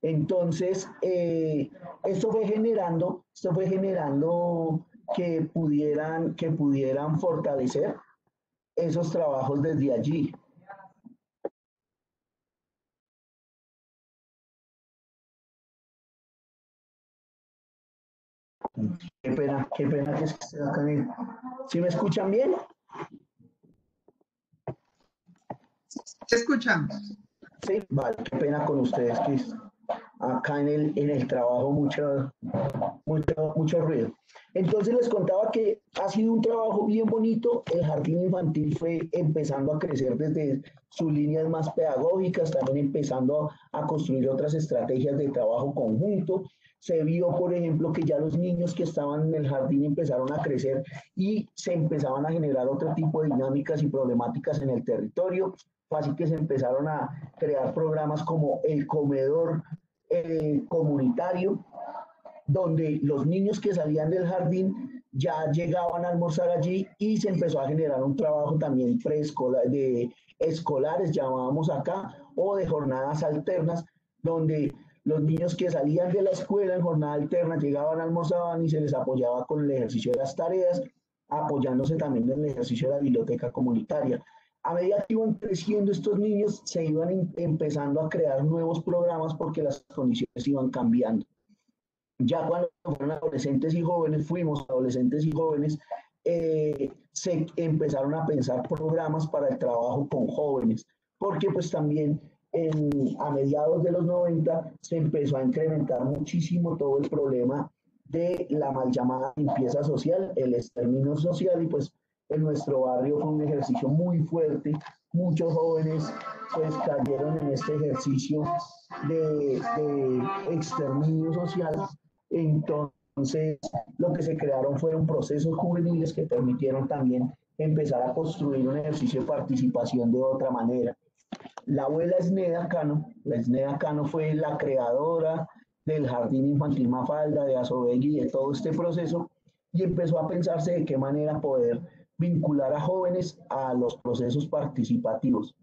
Entonces, esto fue generando que pudieran fortalecer esos trabajos desde allí. Qué pena que esté acá. ¿Sí me escuchan bien? Te escuchamos. Sí, vale, qué pena con ustedes, que acá en el trabajo mucho ruido. Entonces les contaba que ha sido un trabajo bien bonito. El jardín infantil fue empezando a crecer desde sus líneas más pedagógicas, también empezando a construir otras estrategias de trabajo conjunto. Se vio, por ejemplo, que ya los niños que estaban en el jardín empezaron a crecer y se empezaban a generar otro tipo de dinámicas y problemáticas en el territorio. Fue así que se empezaron a crear programas como el comedor comunitario, donde los niños que salían del jardín ya llegaban a almorzar allí, y se empezó a generar un trabajo también preescolar, de escolares llamábamos acá, o de jornadas alternas, donde los niños que salían de la escuela en jornada alterna llegaban, almorzaban y se les apoyaba con el ejercicio de las tareas, apoyándose también en el ejercicio de la biblioteca comunitaria. A medida que iban creciendo estos niños, se iban empezando a crear nuevos programas porque las condiciones iban cambiando. Ya cuando fueron adolescentes y jóvenes, fuimos adolescentes y jóvenes, se empezaron a pensar programas para el trabajo con jóvenes, porque pues también a mediados de los 90 se empezó a incrementar muchísimo todo el problema de la mal llamada limpieza social, el exterminio social, y pues en nuestro barrio fue un ejercicio muy fuerte muchos jóvenes pues cayeron en este ejercicio de exterminio social. Entonces, lo que se crearon fueron procesos juveniles que permitieron también empezar a construir un ejercicio de participación de otra manera. La abuela Esneda Cano, la Esneda Cano fue la creadora del Jardín Infantil Mafalda, de Asobegui, de todo este proceso, y empezó a pensarse de qué manera poder vincular a jóvenes a los procesos participativos.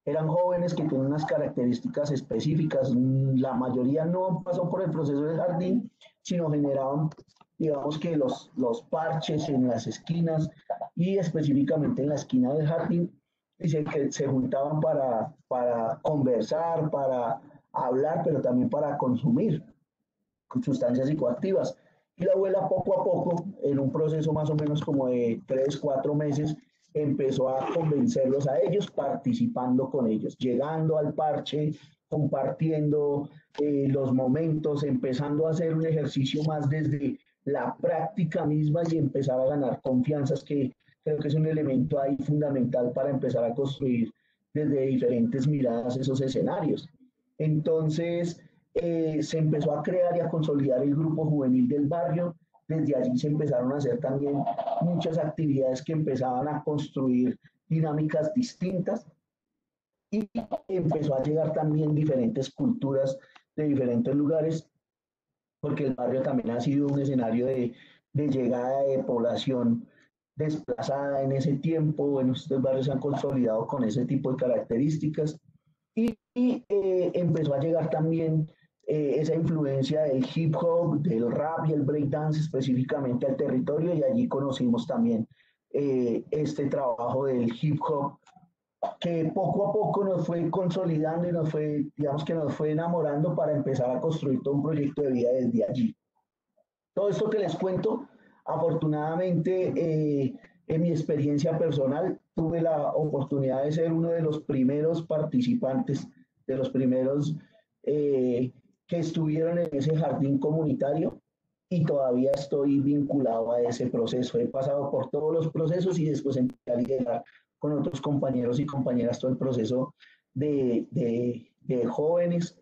Eran jóvenes que tienen unas características específicas, la mayoría no pasó por el proceso del jardín, sino generaban, digamos que los parches en las esquinas y específicamente en la esquina del jardín, y que se juntaban para conversar, para hablar, pero también para consumir sustancias psicoactivas. Y la abuela poco a poco, en un proceso más o menos como de 3, 4 meses, empezó a convencerlos a ellos, participando con ellos, llegando al parche, compartiendo los momentos, empezando a hacer un ejercicio más desde la práctica misma y empezar a ganar confianzas, que creo que es un elemento ahí fundamental para empezar a construir desde diferentes miradas esos escenarios. Entonces, se empezó a crear y a consolidar el grupo juvenil del barrio. Desde allí se empezaron a hacer también muchas actividades que empezaban a construir dinámicas distintas, y empezó a llegar también diferentes culturas de diferentes lugares, porque el barrio también ha sido un escenario de llegada de población desplazada en ese tiempo. Bueno, estos barrios se han consolidado con ese tipo de características, y empezó a llegar también esa influencia del hip hop, del rap y el breakdance específicamente al territorio, y allí conocimos también este trabajo del hip hop, que poco a poco nos fue consolidando y nos fue, digamos que nos fue enamorando para empezar a construir todo un proyecto de vida desde allí. Todo esto que les cuento, afortunadamente, en mi experiencia personal, tuve la oportunidad de ser uno de los primeros participantes, de los primeros que estuvieron en ese jardín comunitario, y todavía estoy vinculado a ese proceso. He pasado por todos los procesos y después empecé a liderar con otros compañeros y compañeras todo el proceso de jóvenes,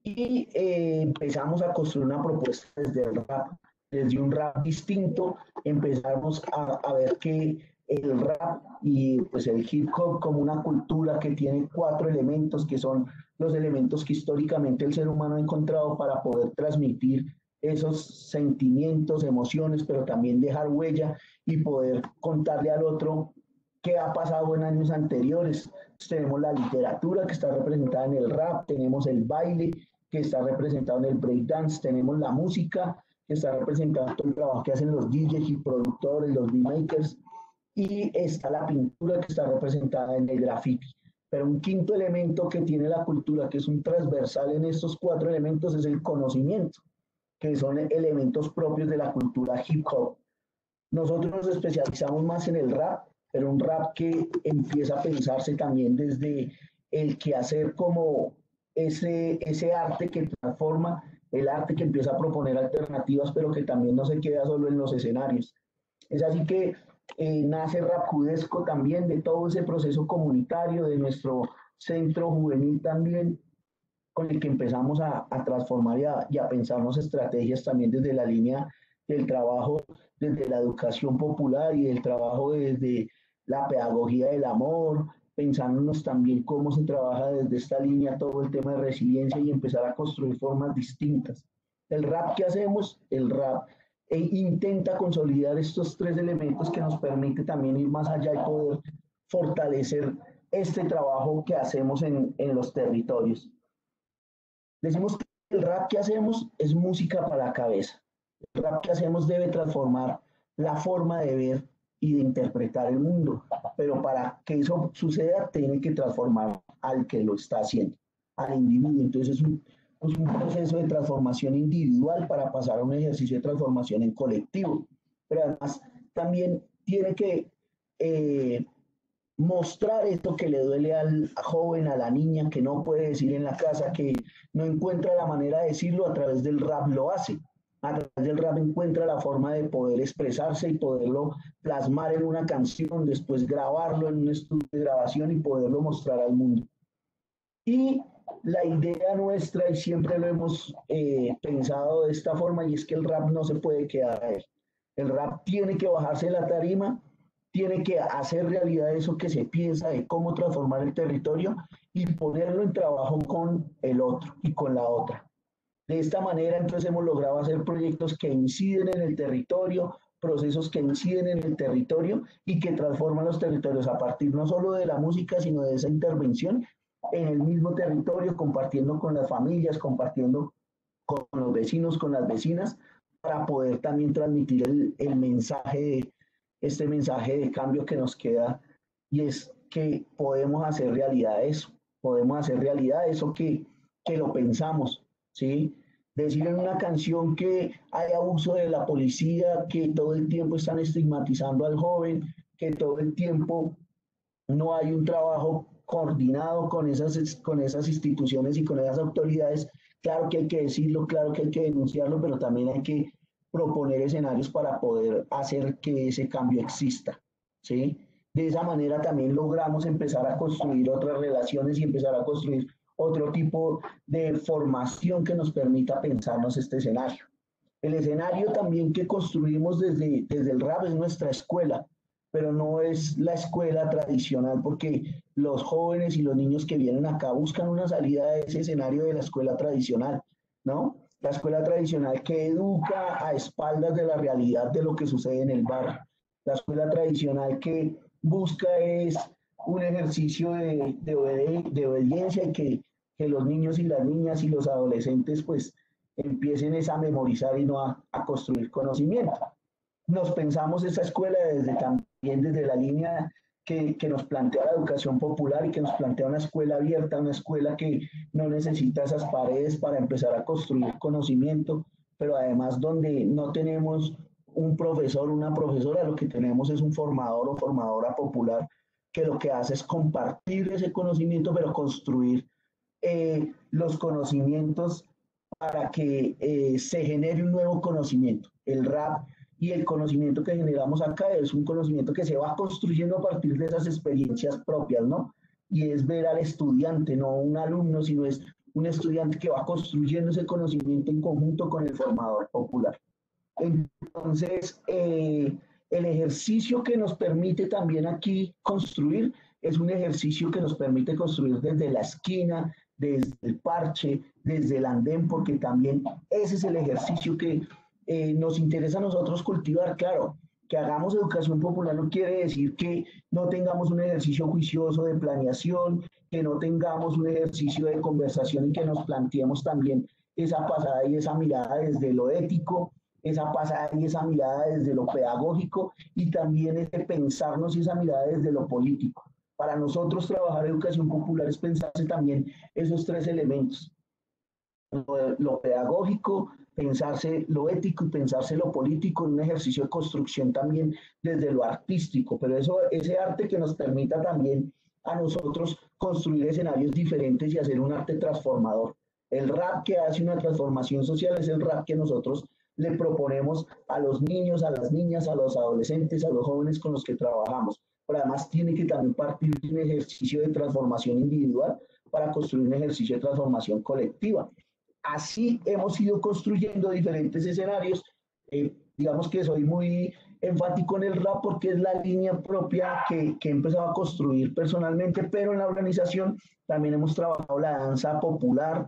y empezamos a construir una propuesta desde el rap, desde un rap distinto. Empezamos a ver que el rap y pues el hip hop como una cultura que tiene 4 elementos, que son los elementos que históricamente el ser humano ha encontrado para poder transmitir esos sentimientos, emociones, pero también dejar huella y poder contarle al otro qué ha pasado en años anteriores. Entonces, tenemos la literatura que está representada en el rap, tenemos el baile que está representado en el breakdance, tenemos la música que está representada en todo el trabajo que hacen los DJs y productores, los beatmakers, y está la pintura que está representada en el graffiti. Pero un quinto elemento que tiene la cultura, que es un transversal en estos 4 elementos, es el conocimiento, que son elementos propios de la cultura hip hop. Nosotros nos especializamos más en el rap, pero un rap que empieza a pensarse también desde el quehacer como ese arte que transforma, el arte que empieza a proponer alternativas, pero que también no se queda solo en los escenarios. Es así que nace Rap Judesco también, de todo ese proceso comunitario, de nuestro centro juvenil también, con el que empezamos a transformar y a pensarnos estrategias también desde la línea del trabajo, desde la educación popular y del trabajo desde la pedagogía del amor, pensándonos también cómo se trabaja desde esta línea todo el tema de resiliencia y empezar a construir formas distintas. El rap que hacemos, el rap intenta consolidar estos 3 elementos que nos permite también ir más allá y poder fortalecer este trabajo que hacemos en los territorios. Decimos que el rap que hacemos es música para la cabeza. El rap que hacemos debe transformar la forma de ver y de interpretar el mundo, pero para que eso suceda tiene que transformar al que lo está haciendo, al individuo. Entonces es un proceso de transformación individual para pasar a un ejercicio de transformación en colectivo, pero además también tiene que mostrar esto que le duele al joven, a la niña, que no puede decir en la casa, que no encuentra la manera de decirlo, a través del rap lo hace. a través del rap encuentra la forma de poder expresarse y poderlo plasmar en una canción, después grabarlo en un estudio de grabación y poderlo mostrar al mundo. Y la idea nuestra, y siempre lo hemos pensado de esta forma, y es que el rap no se puede quedar ahí. El rap tiene que bajarse de la tarima, tiene que hacer realidad eso que se piensa de cómo transformar el territorio y ponerlo en trabajo con el otro y con la otra. De esta manera, entonces, hemos logrado hacer proyectos que inciden en el territorio, procesos que inciden en el territorio y que transforman los territorios a partir no solo de la música, sino de esa intervención en el mismo territorio, compartiendo con las familias, compartiendo con los vecinos, con las vecinas, para poder también transmitir el mensaje, este mensaje de cambio que nos queda, y es que podemos hacer realidad eso, podemos hacer realidad eso que lo pensamos, ¿sí? Decir en una canción que hay abuso de la policía, que todo el tiempo están estigmatizando al joven, que todo el tiempo no hay un trabajo coordinado con esas instituciones y con esas autoridades. Claro que hay que decirlo, claro que hay que denunciarlo, pero también hay que proponer escenarios para poder hacer que ese cambio exista, ¿sí? De esa manera también logramos empezar a construir otras relaciones y empezar a construir otro tipo de formación que nos permita pensarnos este escenario. El escenario también que construimos desde el rap es nuestra escuela, pero no es la escuela tradicional porque los jóvenes y los niños que vienen acá buscan una salida de ese escenario de la escuela tradicional, ¿no? La escuela tradicional que educa a espaldas de la realidad de lo que sucede en el barrio. La escuela tradicional que busca es un ejercicio de obediencia y que los niños y las niñas y los adolescentes pues empiecen a memorizar y no a construir conocimiento. Nos pensamos esa escuela también desde la línea que nos plantea la educación popular y que nos plantea una escuela abierta, una escuela que no necesita esas paredes para empezar a construir conocimiento, pero además donde no tenemos un profesor, una profesora, lo que tenemos es un formador o formadora popular que lo que hace es compartir ese conocimiento, pero construir los conocimientos para que se genere un nuevo conocimiento. El rap y el conocimiento que generamos acá es un conocimiento que se va construyendo a partir de esas experiencias propias, ¿no? Y es ver al estudiante, no un alumno, sino es un estudiante que va construyendo ese conocimiento en conjunto con el formador popular. Entonces, el ejercicio que nos permite también aquí construir es un ejercicio que nos permite construir desde la esquina, desde el parche, desde el andén, porque también ese es el ejercicio que nos interesa a nosotros cultivar. Claro, que hagamos educación popular no quiere decir que no tengamos un ejercicio juicioso de planeación, que no tengamos un ejercicio de conversación y que nos planteemos también esa pasada y esa mirada desde lo ético, esa pasada y esa mirada desde lo pedagógico y también ese pensarnos y esa mirada desde lo político. Para nosotros trabajar educación popular es pensarse también esos tres elementos, lo pedagógico, pensarse lo ético y pensarse lo político en un ejercicio de construcción también desde lo artístico, pero eso, ese arte que nos permita también a nosotros construir escenarios diferentes y hacer un arte transformador. El rap que hace una transformación social es el rap que nosotros le proponemos a los niños, a las niñas, a los adolescentes, a los jóvenes con los que trabajamos. Pero además tiene que también partir de un ejercicio de transformación individual para construir un ejercicio de transformación colectiva. Así hemos ido construyendo diferentes escenarios. Digamos que soy muy enfático en el rap porque es la línea propia que he empezado a construir personalmente, pero en la organización también hemos trabajado la danza popular,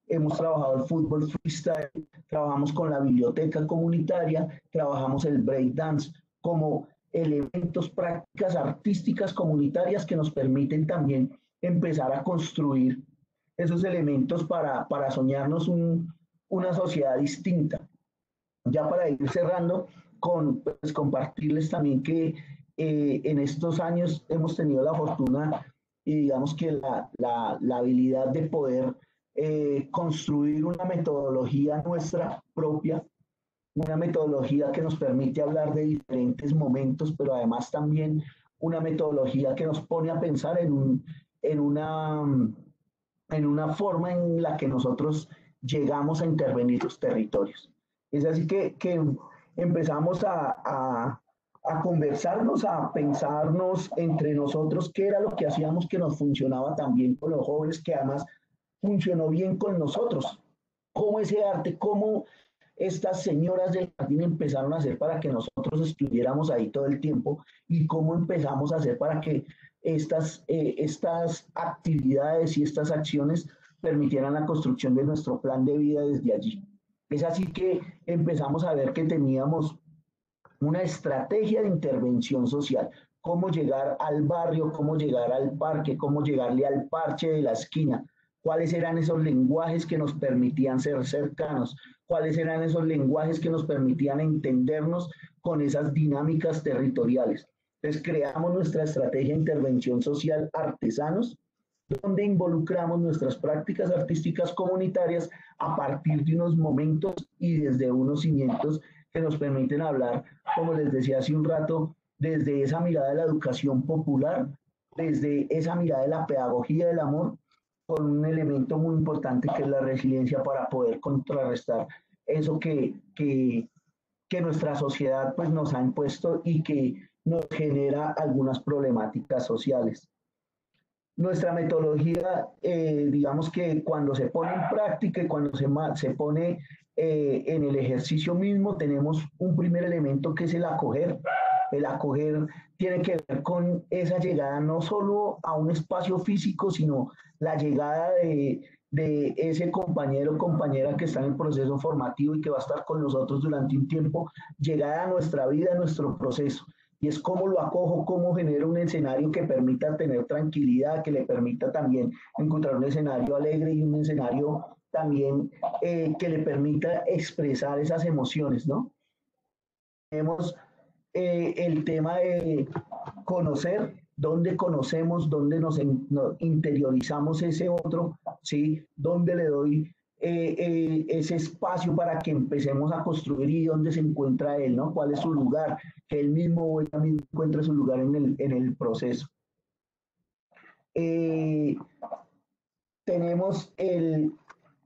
hemos trabajado el fútbol freestyle, trabajamos con la biblioteca comunitaria, trabajamos el breakdance como elementos, prácticas artísticas comunitarias que nos permiten también empezar a construir esos elementos para soñarnos una sociedad distinta. Ya para ir cerrando, pues, compartirles también que en estos años hemos tenido la fortuna y digamos que la habilidad de poder construir una metodología nuestra propia, una metodología que nos permite hablar de diferentes momentos, pero además también una metodología que nos pone a pensar en una forma en la que nosotros llegamos a intervenir los territorios. Es así que empezamos a conversarnos, a pensarnos entre nosotros qué era lo que hacíamos que nos funcionaba tan bien con los jóvenes, que además funcionó bien con nosotros. Cómo ese arte, cómo estas señoras del jardín empezaron a hacer para que nosotros estuviéramos ahí todo el tiempo y cómo empezamos a hacer para que estas actividades y estas acciones permitieran la construcción de nuestro plan de vida desde allí. Es así que empezamos a ver que teníamos una estrategia de intervención social, cómo llegar al barrio, cómo llegar al parque, cómo llegarle al parche de la esquina, cuáles eran esos lenguajes que nos permitían ser cercanos, cuáles eran esos lenguajes que nos permitían entendernos con esas dinámicas territoriales. Entonces creamos nuestra estrategia de intervención social Artesanos, donde involucramos nuestras prácticas artísticas comunitarias a partir de unos momentos y desde unos cimientos que nos permiten hablar, como les decía hace un rato, desde esa mirada de la educación popular, desde esa mirada de la pedagogía del amor, con un elemento muy importante que es la resiliencia para poder contrarrestar eso que nuestra sociedad pues, nos ha impuesto y que nos genera algunas problemáticas sociales. Nuestra metodología, digamos que cuando se pone en práctica y cuando se pone en el ejercicio mismo, tenemos un primer elemento que es el acoger. El acoger tiene que ver con esa llegada no solo a un espacio físico, sino la llegada de ese compañero o compañera que está en el proceso formativo y que va a estar con nosotros durante un tiempo, llegada a nuestra vida, a nuestro proceso. Y es cómo lo acojo, cómo genero un escenario que permita tener tranquilidad, que le permita también encontrar un escenario alegre y un escenario también que le permita expresar esas emociones, ¿no? Tenemos el tema de conocer, dónde conocemos, dónde nos interiorizamos ese otro, ¿sí? Dónde le doy ese espacio para que empecemos a construir y dónde se encuentra él, ¿no? ¿Cuál es su lugar? Que él mismo o ella misma encuentre su lugar en el proceso. Tenemos el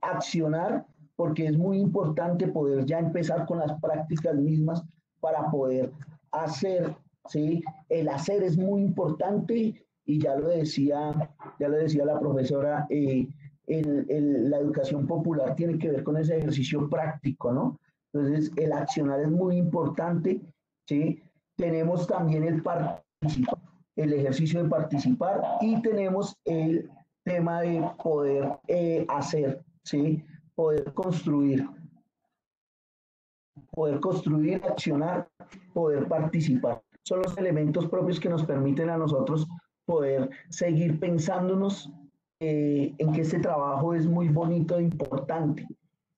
accionar, porque es muy importante poder ya empezar con las prácticas mismas para poder hacer, ¿sí? El hacer es muy importante y ya lo decía la profesora, la educación popular tiene que ver con ese ejercicio práctico, ¿no? Entonces, el accionar es muy importante, ¿sí? Tenemos también el ejercicio de participar y tenemos el tema de poder hacer, ¿sí? Poder construir, accionar, poder participar. Son los elementos propios que nos permiten a nosotros poder seguir pensándonos en que este trabajo es muy bonito e importante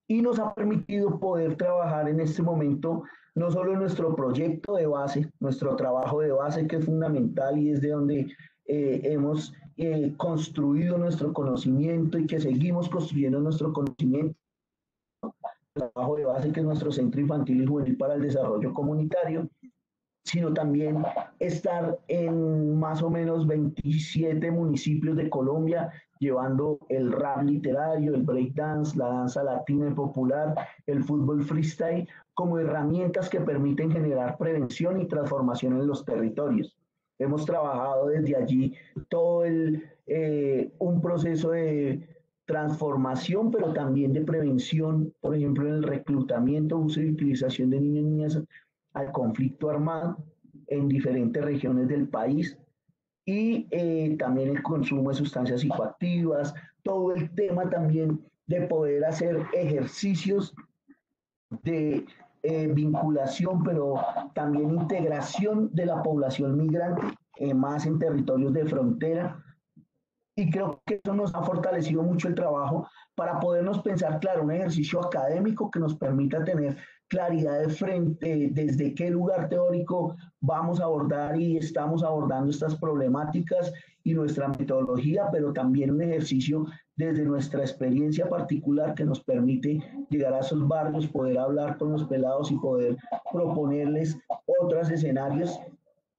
y nos ha permitido poder trabajar en este momento no solo en nuestro proyecto de base, nuestro trabajo de base que es fundamental y es de donde hemos construido nuestro conocimiento y que seguimos construyendo nuestro conocimiento, el trabajo de base que es nuestro Centro Infantil y Juvenil para el Desarrollo Comunitario, sino también estar en más o menos 27 municipios de Colombia, llevando el rap literario, el breakdance, la danza latina y popular, el fútbol freestyle, como herramientas que permiten generar prevención y transformación en los territorios. Hemos trabajado desde allí todo un proceso de transformación, pero también de prevención, por ejemplo, en el reclutamiento, uso y utilización de niños y niñas al conflicto armado en diferentes regiones del país y también el consumo de sustancias psicoactivas, todo el tema también de poder hacer ejercicios de vinculación, pero también integración de la población migrante, más en territorios de frontera. Y creo que eso nos ha fortalecido mucho el trabajo para podernos pensar, claro, un ejercicio académico que nos permita tener claridad de frente, desde qué lugar teórico vamos a abordar y estamos abordando estas problemáticas y nuestra metodología, pero también un ejercicio desde nuestra experiencia particular que nos permite llegar a esos barrios, poder hablar con los pelados y poder proponerles otros escenarios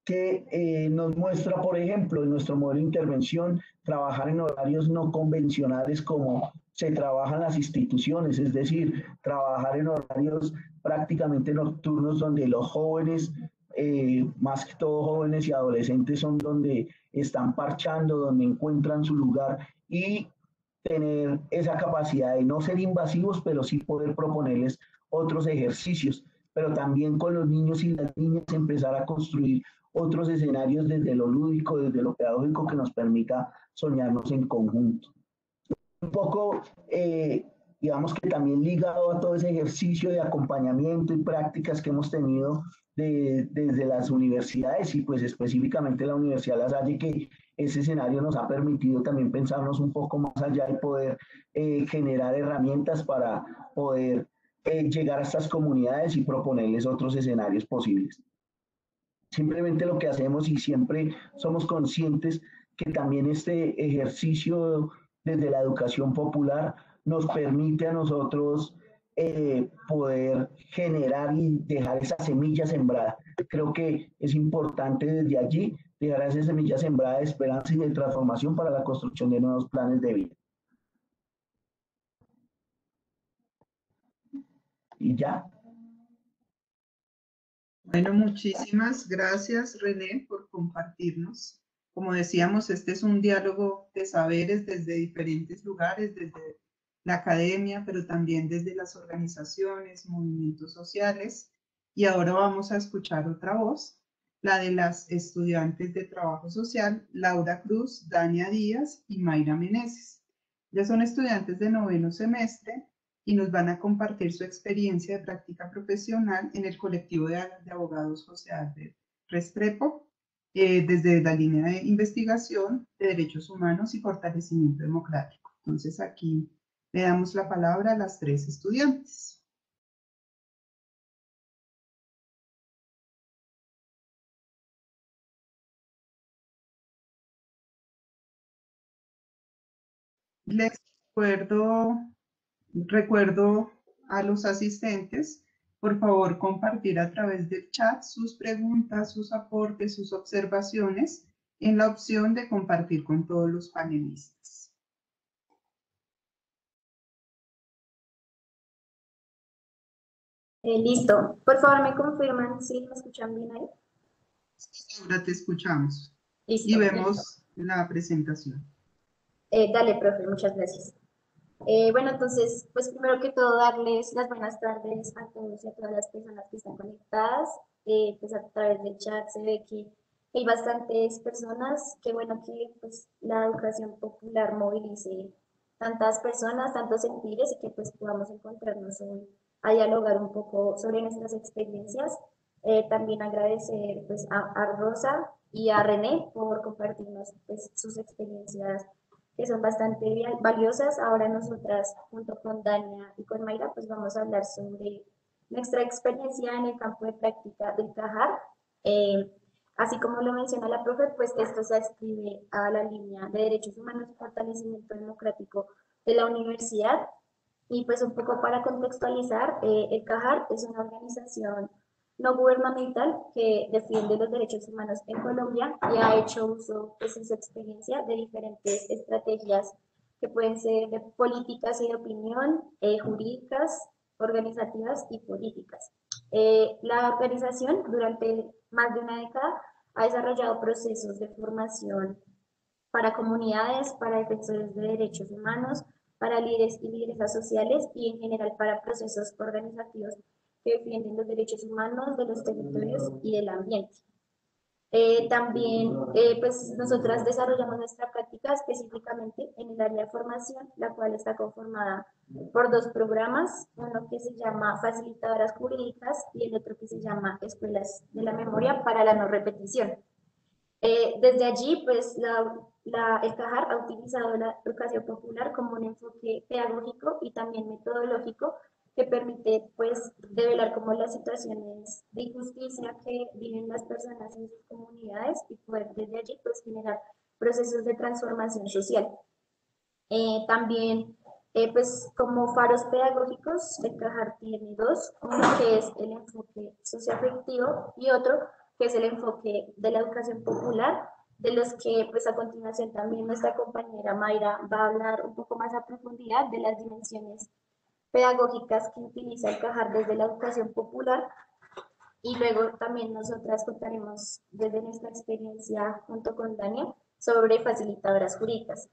que nos muestra, por ejemplo, en nuestro modelo de intervención, trabajar en horarios no convencionales como se trabaja en las instituciones, es decir, trabajar en horarios prácticamente nocturnos donde los jóvenes, más que todo jóvenes y adolescentes, son donde están parchando, donde encuentran su lugar y tener esa capacidad de no ser invasivos, pero sí poder proponerles otros ejercicios, pero también con los niños y las niñas empezar a construir otros escenarios desde lo lúdico, desde lo pedagógico que nos permita soñarnos en conjunto. Un poco, digamos que también ligado a todo ese ejercicio de acompañamiento y prácticas que hemos tenido desde las universidades y pues específicamente la Universidad La Salle, que ese escenario nos ha permitido también pensarnos un poco más allá y poder generar herramientas para poder llegar a estas comunidades y proponerles otros escenarios posibles. Simplemente lo que hacemos y siempre somos conscientes que también este ejercicio desde la educación popular nos permite a nosotros poder generar y dejar esa semilla sembrada. Creo que es importante desde allí dejar esa semilla sembrada de esperanza y de transformación para la construcción de nuevos planes de vida. Y ya. Bueno, muchísimas gracias, René, por compartirnos. Como decíamos, este es un diálogo de saberes desde diferentes lugares, desde la academia, pero también desde las organizaciones, movimientos sociales. Y ahora vamos a escuchar otra voz, la de las estudiantes de trabajo social, Laura Cruz, Dania Díaz y Mayra Meneses. Ya son estudiantes de noveno semestre y nos van a compartir su experiencia de práctica profesional en el colectivo de abogados José Albert Restrepo, desde la línea de investigación de derechos humanos y fortalecimiento democrático. Entonces aquí le damos la palabra a las tres estudiantes. Les recuerdo a los asistentes, por favor, compartir a través del chat sus preguntas, sus aportes, sus observaciones en la opción de compartir con todos los panelistas. Listo. Por favor, me confirman si me escuchan bien ahí. Ahora te escuchamos. Listo. Y vemos la presentación. Dale, profe, muchas gracias. Bueno, entonces, pues primero que todo, darles las buenas tardes a todos y a todas las personas que están conectadas. Pues a través del chat se ve que hay bastantes personas. Qué bueno que pues, la educación popular movilice tantas personas, tantos sentires y que pues podamos encontrarnos hoy a dialogar un poco sobre nuestras experiencias. También agradecer pues, a Rosa y a René por compartirnos pues, sus experiencias que son bastante valiosas. Ahora nosotras, junto con Dania y con Mayra, pues vamos a hablar sobre nuestra experiencia en el campo de práctica del CAJAR. Así como lo menciona la profe, pues esto se adscribe a la línea de derechos humanos y fortalecimiento democrático de la universidad. Y pues un poco para contextualizar, el CAJAR es una organización no gubernamental que defiende los derechos humanos en Colombia y ha hecho uso pues, en su experiencia de diferentes estrategias que pueden ser de políticas y de opinión, jurídicas, organizativas y políticas. La organización durante más de una década ha desarrollado procesos de formación para comunidades, para defensores de derechos humanos, para líderes y lideresas sociales y en general para procesos organizativos que defienden los derechos humanos de los territorios y del ambiente. También, pues nosotras desarrollamos nuestra práctica específicamente en el área de formación, la cual está conformada por dos programas, uno que se llama Facilitadoras Jurídicas y el otro que se llama Escuelas de la Memoria para la No Repetición. Desde allí, pues el CAJAR ha utilizado la educación popular como un enfoque pedagógico y también metodológico que permite pues develar como las situaciones de injusticia que viven las personas en sus comunidades y poder desde allí pues generar procesos de transformación social. También pues como faros pedagógicos el CAJAR tiene dos, uno que es el enfoque socioafectivo y otro que es el enfoque de la educación popular, de los que pues a continuación también nuestra compañera Mayra va a hablar un poco más a profundidad de las dimensiones pedagógicas que utiliza el CAJAR desde la educación popular. Y luego también nosotras contaremos desde nuestra experiencia junto con Daniel sobre facilitadoras jurídicas.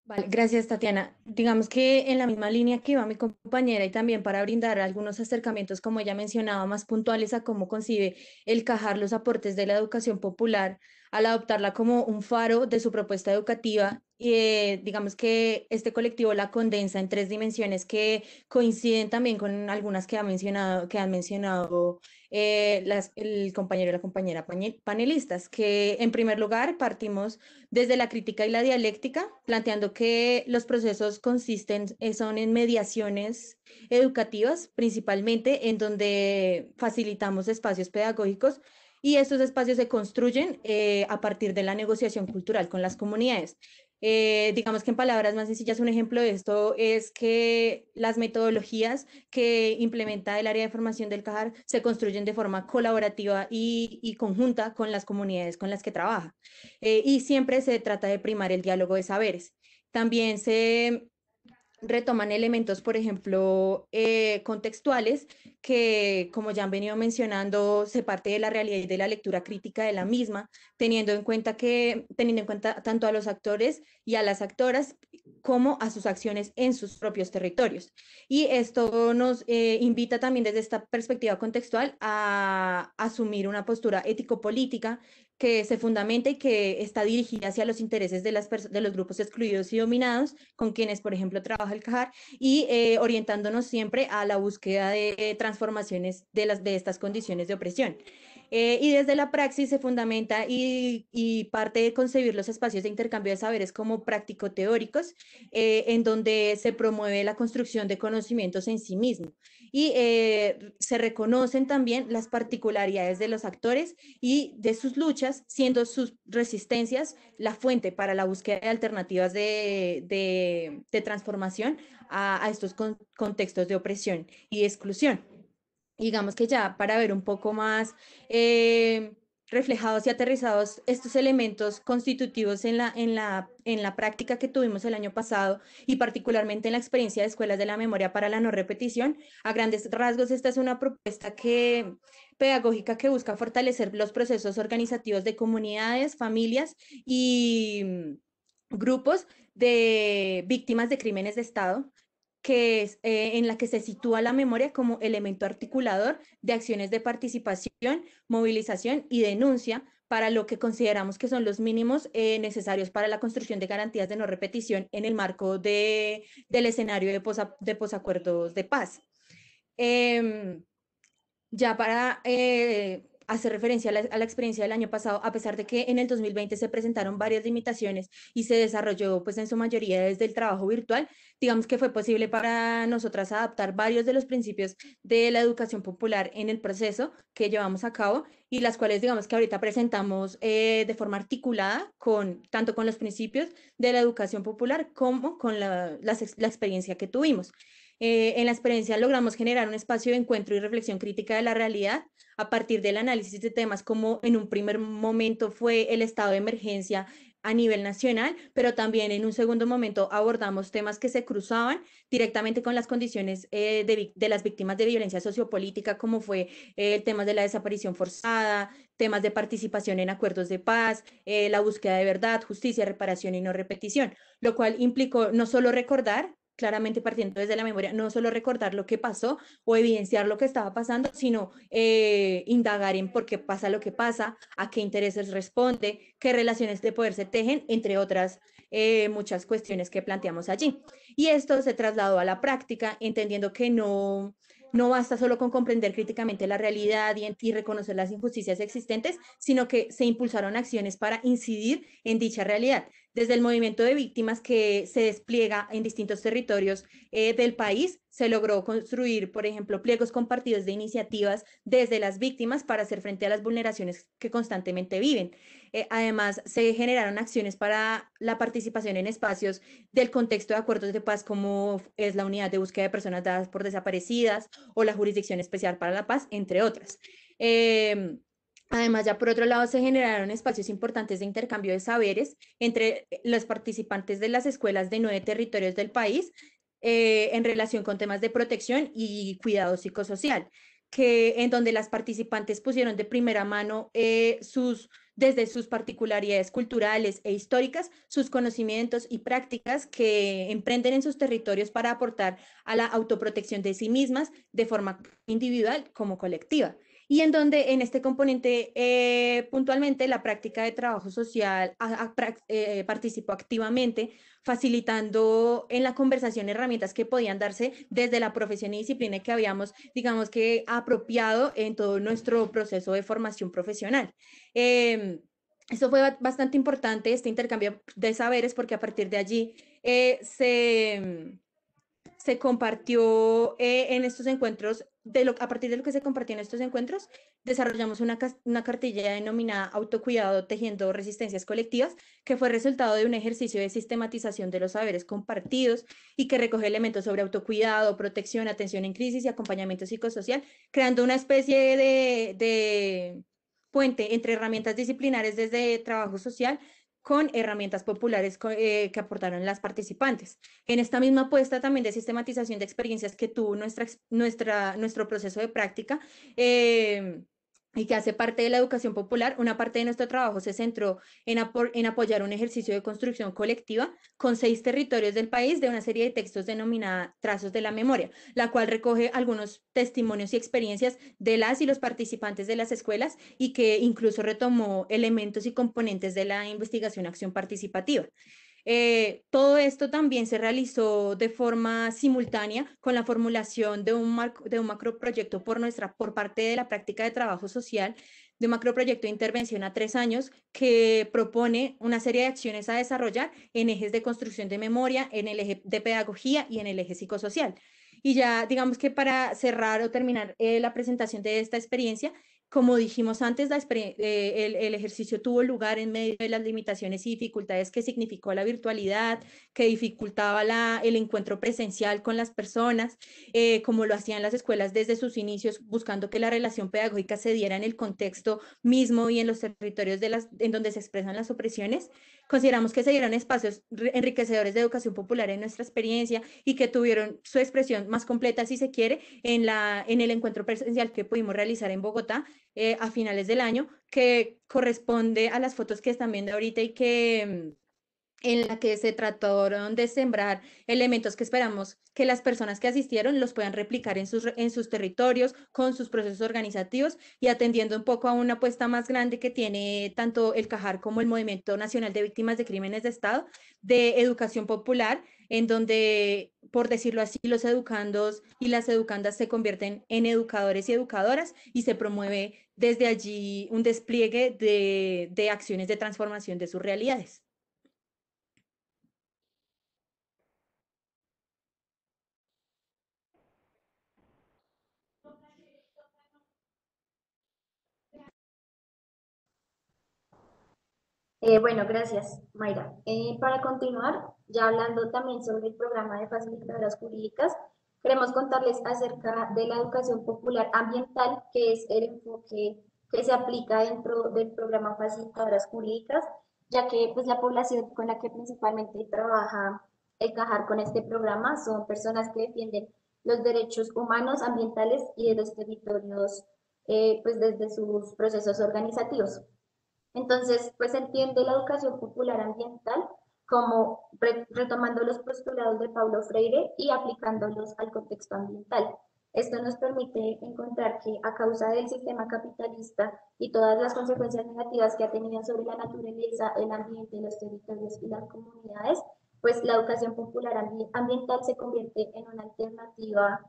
Vale, gracias, Tatiana. Digamos que en la misma línea que iba mi compañera y también para brindar algunos acercamientos, como ella mencionaba, más puntuales a cómo concibe el CAJAR los aportes de la educación popular al adoptarla como un faro de su propuesta educativa. Digamos que este colectivo la condensa en tres dimensiones que coinciden también con algunas que han mencionado el compañero y la compañera panelistas, que en primer lugar partimos desde la crítica y la dialéctica, planteando que los procesos son en mediaciones educativas, principalmente en donde facilitamos espacios pedagógicos y estos espacios se construyen a partir de la negociación cultural con las comunidades. Digamos que en palabras más sencillas, un ejemplo de esto es que las metodologías que implementa el área de formación del CAJAR se construyen de forma colaborativa y conjunta con las comunidades con las que trabaja. Y siempre se trata de primar el diálogo de saberes. También se retoman elementos, por ejemplo, contextuales, que como ya han venido mencionando, se parte de la realidad y de la lectura crítica de la misma, teniendo en cuenta tanto a los actores y a las actoras como a sus acciones en sus propios territorios. Y esto nos invita también desde esta perspectiva contextual a asumir una postura ético-política que se fundamenta y que está dirigida hacia los intereses de los grupos excluidos y dominados, con quienes, por ejemplo, trabaja el CAJAR, y orientándonos siempre a la búsqueda de transformaciones de estas condiciones de opresión. Y desde la praxis se fundamenta y parte de concebir los espacios de intercambio de saberes como práctico-teóricos, en donde se promueve la construcción de conocimientos en sí mismo. Y se reconocen también las particularidades de los actores y de sus luchas, siendo sus resistencias la fuente para la búsqueda de alternativas de transformación a estos contextos de opresión y exclusión. Digamos que ya para ver un poco más reflejados y aterrizados estos elementos constitutivos en la práctica que tuvimos el año pasado y particularmente en la experiencia de escuelas de la memoria para la no repetición, a grandes rasgos esta es una propuesta pedagógica que busca fortalecer los procesos organizativos de comunidades, familias y grupos de víctimas de crímenes de Estado, que es en la que se sitúa la memoria como elemento articulador de acciones de participación, movilización y denuncia para lo que consideramos que son los mínimos necesarios para la construcción de garantías de no repetición en el marco del escenario de posacuerdos de paz. Ya para hacer referencia a la experiencia del año pasado, a pesar de que en el 2020 se presentaron varias limitaciones y se desarrolló pues en su mayoría desde el trabajo virtual, digamos que fue posible para nosotras adaptar varios de los principios de la educación popular en el proceso que llevamos a cabo y las cuales digamos que ahorita presentamos de forma articulada tanto con los principios de la educación popular como con la experiencia que tuvimos. En la experiencia logramos generar un espacio de encuentro y reflexión crítica de la realidad a partir del análisis de temas como en un primer momento fue el estado de emergencia a nivel nacional, pero también en un segundo momento abordamos temas que se cruzaban directamente con las condiciones de las víctimas de violencia sociopolítica, como fue el tema de la desaparición forzada, temas de participación en acuerdos de paz, la búsqueda de verdad, justicia, reparación y no repetición, lo cual implicó no solo recordar, claramente partiendo desde la memoria, no solo recordar lo que pasó o evidenciar lo que estaba pasando, sino indagar en por qué pasa lo que pasa, a qué intereses responde, qué relaciones de poder se tejen, entre otras muchas cuestiones que planteamos allí. Y esto se trasladó a la práctica, entendiendo que no basta solo con comprender críticamente la realidad y reconocer las injusticias existentes, sino que se impulsaron acciones para incidir en dicha realidad. Desde el movimiento de víctimas que se despliega en distintos territorios del país, se logró construir, por ejemplo, pliegos compartidos de iniciativas desde las víctimas para hacer frente a las vulneraciones que constantemente viven. Además, se generaron acciones para la participación en espacios del contexto de acuerdos de paz, como es la unidad de búsqueda de personas dadas por desaparecidas o la Jurisdicción Especial para la Paz, entre otras. Además, ya por otro lado, se generaron espacios importantes de intercambio de saberes entre los participantes de las escuelas de 9 territorios del país en relación con temas de protección y cuidado psicosocial, en donde las participantes pusieron de primera mano desde sus particularidades culturales e históricas, sus conocimientos y prácticas que emprenden en sus territorios para aportar a la autoprotección de sí mismas de forma individual como colectiva. Y en donde en este componente puntualmente la práctica de trabajo social participó activamente, facilitando en la conversación herramientas que podían darse desde la profesión y disciplina que habíamos, digamos que, apropiado en todo nuestro proceso de formación profesional. Esto fue bastante importante, este intercambio de saberes, porque a partir de allí se compartió en estos encuentros, a partir de lo que se compartió en estos encuentros, desarrollamos una cartilla denominada Autocuidado tejiendo resistencias colectivas, que fue resultado de un ejercicio de sistematización de los saberes compartidos y que recoge elementos sobre autocuidado, protección, atención en crisis y acompañamiento psicosocial, creando una especie de puente entre herramientas disciplinares desde trabajo social con herramientas populares que aportaron las participantes. En esta misma apuesta también de sistematización de experiencias que tuvo nuestro proceso de práctica, y que hace parte de la educación popular, una parte de nuestro trabajo se centró en apoyar un ejercicio de construcción colectiva con 6 territorios del país de una serie de textos denominada Trazos de la Memoria, la cual recoge algunos testimonios y experiencias de las y los participantes de las escuelas y que incluso retomó elementos y componentes de la investigación acción participativa. Todo esto también se realizó de forma simultánea con la formulación de un macroproyecto por parte de la práctica de trabajo social, de un macroproyecto de intervención a 3 años que propone una serie de acciones a desarrollar en ejes de construcción de memoria, en el eje de pedagogía y en el eje psicosocial. Y ya, digamos que para cerrar o terminar la presentación de esta experiencia, como dijimos antes, el ejercicio tuvo lugar en medio de las limitaciones y dificultades que significó la virtualidad, que dificultaba el encuentro presencial con las personas, como lo hacían las escuelas desde sus inicios, buscando que la relación pedagógica se diera en el contexto mismo y en los territorios en donde se expresan las opresiones. Consideramos que se dieron espacios enriquecedores de educación popular en nuestra experiencia y que tuvieron su expresión más completa, si se quiere, en el encuentro presencial que pudimos realizar en Bogotá a finales del año, que corresponde a las fotos que están viendo ahorita y que en la que se trataron de sembrar elementos que esperamos que las personas que asistieron los puedan replicar en sus territorios, con sus procesos organizativos y atendiendo un poco a una apuesta más grande que tiene tanto el CAJAR como el Movimiento Nacional de Víctimas de Crímenes de Estado, de educación popular, en donde, por decirlo así, los educandos y las educandas se convierten en educadores y educadoras y se promueve desde allí un despliegue de acciones de transformación de sus realidades. Bueno, gracias, Mayra. Para continuar, ya hablando también sobre el programa de facilitadoras jurídicas, queremos contarles acerca de la educación popular ambiental, que es el enfoque que se aplica dentro del programa Facilitadoras Jurídicas, ya que pues, la población con la que principalmente trabaja el CAJAR con este programa son personas que defienden los derechos humanos, ambientales y de los territorios pues desde sus procesos organizativos. Entonces, pues entiende la educación popular ambiental como retomando los postulados de Paulo Freire y aplicándolos al contexto ambiental. Esto nos permite encontrar que a causa del sistema capitalista y todas las consecuencias negativas que ha tenido sobre la naturaleza, el ambiente, los territorios y las comunidades, pues la educación popular ambiental se convierte en una alternativa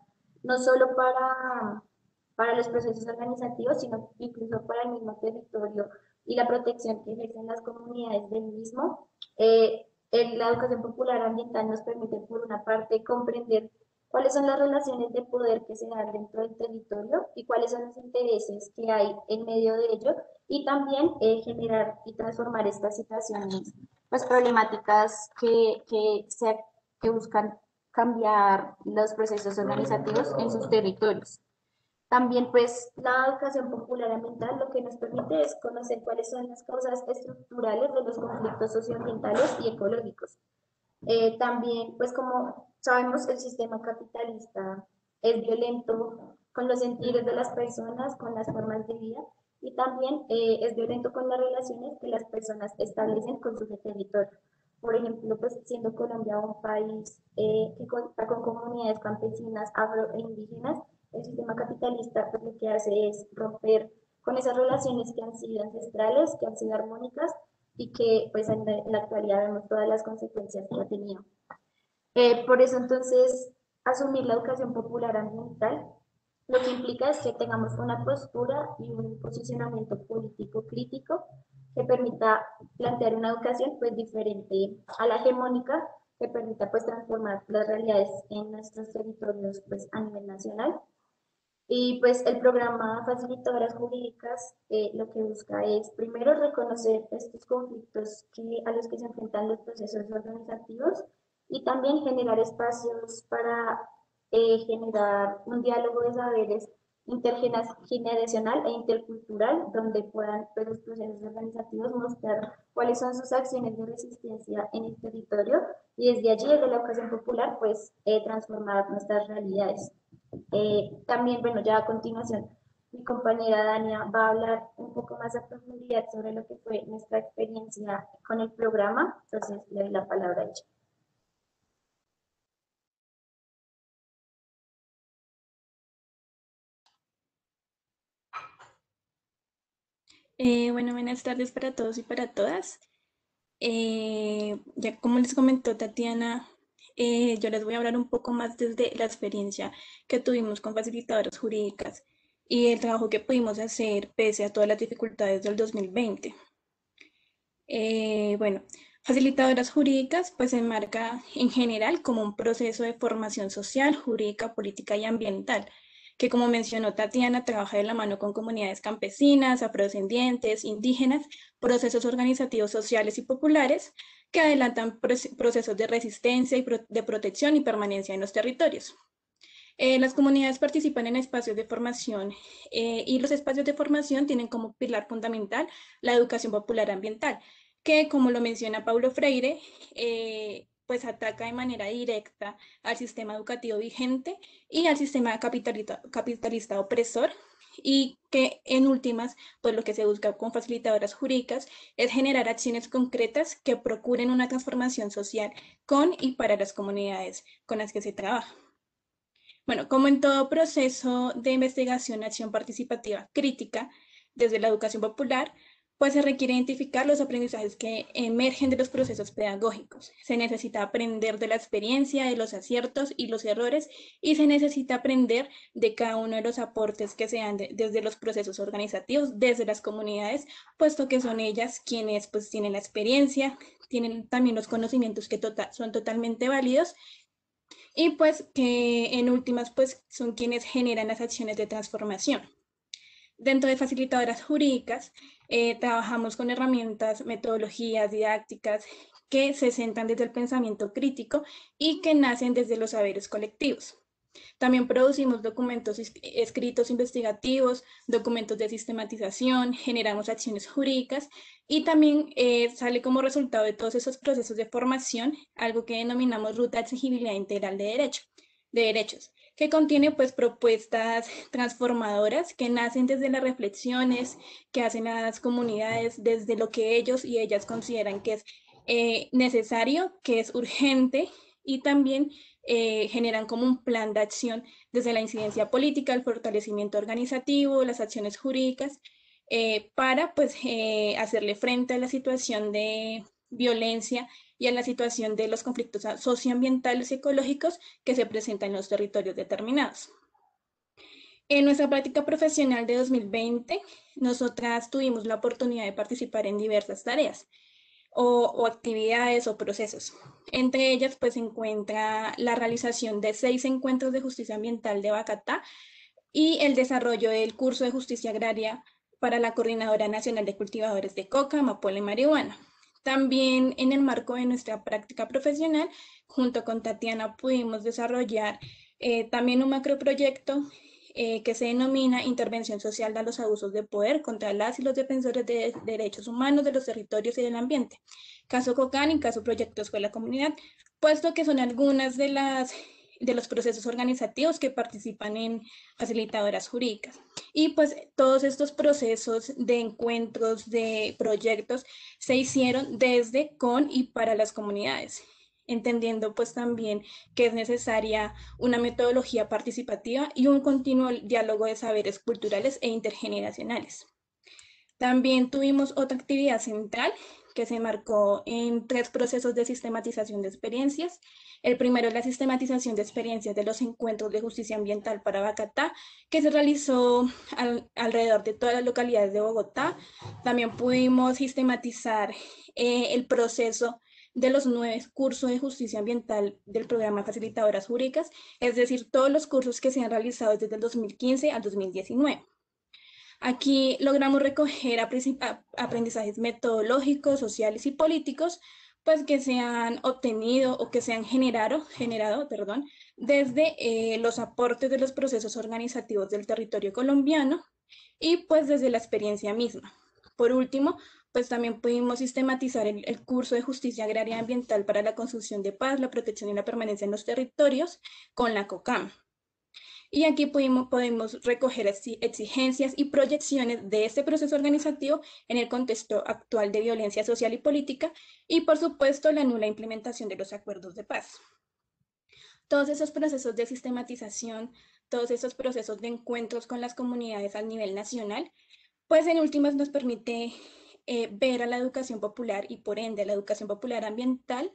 no solo para los procesos organizativos, sino incluso para el mismo territorio y la protección que ejercen las comunidades del mismo. La educación popular ambiental nos permite, por una parte, comprender cuáles son las relaciones de poder que se dan dentro del territorio y cuáles son los intereses que hay en medio de ello, y también generar y transformar estas situaciones, pues problemáticas que buscan cambiar los procesos organizativos en sus territorios. También pues la educación popular ambiental lo que nos permite es conocer cuáles son las causas estructurales de los conflictos socioambientales y ecológicos. También pues como sabemos el sistema capitalista es violento con los sentidos de las personas, con las formas de vida y también es violento con las relaciones que las personas establecen con su territorio. Por ejemplo, pues siendo Colombia un país que cuenta con comunidades campesinas, afro e indígenas, el sistema capitalista pues, lo que hace es romper con esas relaciones que han sido ancestrales, que han sido armónicas y que pues en la actualidad vemos todas las consecuencias que ha tenido. Por eso entonces asumir la educación popular ambiental lo que implica es que tengamos una postura y un posicionamiento político crítico que permita plantear una educación pues diferente a la hegemónica, que permita pues transformar las realidades en nuestros territorios pues a nivel nacional. Y pues el programa Facilitadoras Jurídicas lo que busca es primero reconocer estos conflictos a los que se enfrentan los procesos organizativos y también generar espacios para generar un diálogo de saberes intergeneracional e intercultural donde puedan pues, los procesos organizativos mostrar cuáles son sus acciones de resistencia en el territorio y desde allí, desde la educación popular, pues transformar nuestras realidades. También, bueno, ya a continuación, mi compañera Dania va a hablar un poco más a profundidad sobre lo que fue nuestra experiencia con el programa. Entonces, le doy la palabra a ella. Bueno, buenas tardes para todos y para todas. Ya como les comentó Tatiana, yo les voy a hablar un poco más desde la experiencia que tuvimos con facilitadoras jurídicas y el trabajo que pudimos hacer pese a todas las dificultades del 2020. Bueno, facilitadoras jurídicas pues se enmarca en general como un proceso de formación social, jurídica, política y ambiental, que como mencionó Tatiana, trabaja de la mano con comunidades campesinas, afrodescendientes, indígenas, procesos organizativos sociales y populares que adelantan procesos de resistencia y de protección y permanencia en los territorios. Las comunidades participan en espacios de formación y los espacios de formación tienen como pilar fundamental la educación popular ambiental, que como lo menciona Paulo Freire, pues ataca de manera directa al sistema educativo vigente y al sistema capitalista opresor, y que en últimas, pues lo que se busca con facilitadoras jurídicas es generar acciones concretas que procuren una transformación social con y para las comunidades con las que se trabaja. Bueno, como en todo proceso de investigación, acción participativa crítica desde la educación popular, pues se requiere identificar los aprendizajes que emergen de los procesos pedagógicos. Se necesita aprender de la experiencia, de los aciertos y los errores, y se necesita aprender de cada uno de los aportes que se dan desde los procesos organizativos, desde las comunidades, puesto que son ellas quienes pues tienen la experiencia, tienen también los conocimientos que son totalmente válidos y pues que en últimas pues son quienes generan las acciones de transformación. Dentro de facilitadoras jurídicas trabajamos con herramientas, metodologías didácticas que se centran desde el pensamiento crítico y que nacen desde los saberes colectivos. También producimos documentos escritos investigativos, documentos de sistematización, generamos acciones jurídicas y también sale como resultado de todos esos procesos de formación algo que denominamos Ruta de Exigibilidad Integral de Derechos, que contiene pues propuestas transformadoras que nacen desde las reflexiones que hacen las comunidades, desde lo que ellos y ellas consideran que es necesario, que es urgente, y también generan como un plan de acción desde la incidencia política, el fortalecimiento organizativo, las acciones jurídicas, para pues hacerle frente a la situación de violencia y a la situación de los conflictos socioambientales y ecológicos que se presentan en los territorios determinados. En nuestra práctica profesional de 2020, nosotras tuvimos la oportunidad de participar en diversas tareas o actividades o procesos. Entre ellas, pues se encuentra la realización de 6 encuentros de justicia ambiental de Bacatá y el desarrollo del curso de justicia agraria para la Coordinadora Nacional de Cultivadores de Coca, Amapola y Marihuana. También en el marco de nuestra práctica profesional, junto con Tatiana, pudimos desarrollar también un macroproyecto que se denomina Intervención Social de los Abusos de Poder contra las y los defensores de derechos humanos de los territorios y del ambiente. Caso COCAN y caso Proyecto Escuela Comunidad, puesto que son algunas de los procesos organizativos que participan en facilitadoras jurídicas. Y pues todos estos procesos de encuentros, de proyectos, se hicieron desde, con y para las comunidades, entendiendo pues también que es necesaria una metodología participativa y un continuo diálogo de saberes culturales e intergeneracionales. También tuvimos otra actividad central que se marcó en 3 procesos de sistematización de experiencias. El primero es la sistematización de experiencias de los encuentros de justicia ambiental para Bacatá, que se realizó alrededor de todas las localidades de Bogotá. También pudimos sistematizar el proceso de los 9 cursos de justicia ambiental del programa Facilitadoras Jurídicas, es decir, todos los cursos que se han realizado desde el 2015 al 2019. Aquí logramos recoger aprendizajes metodológicos, sociales y políticos, pues que se han obtenido o que se han generado desde los aportes de los procesos organizativos del territorio colombiano y pues desde la experiencia misma. Por último, pues también pudimos sistematizar el curso de justicia agraria y ambiental para la construcción de paz, la protección y la permanencia en los territorios con la COCAM. Y aquí podemos recoger exigencias y proyecciones de este proceso organizativo en el contexto actual de violencia social y política y, por supuesto, la nula implementación de los acuerdos de paz. Todos esos procesos de sistematización, todos esos procesos de encuentros con las comunidades a nivel nacional, pues en últimas nos permite ver a la educación popular y por ende a la educación popular ambiental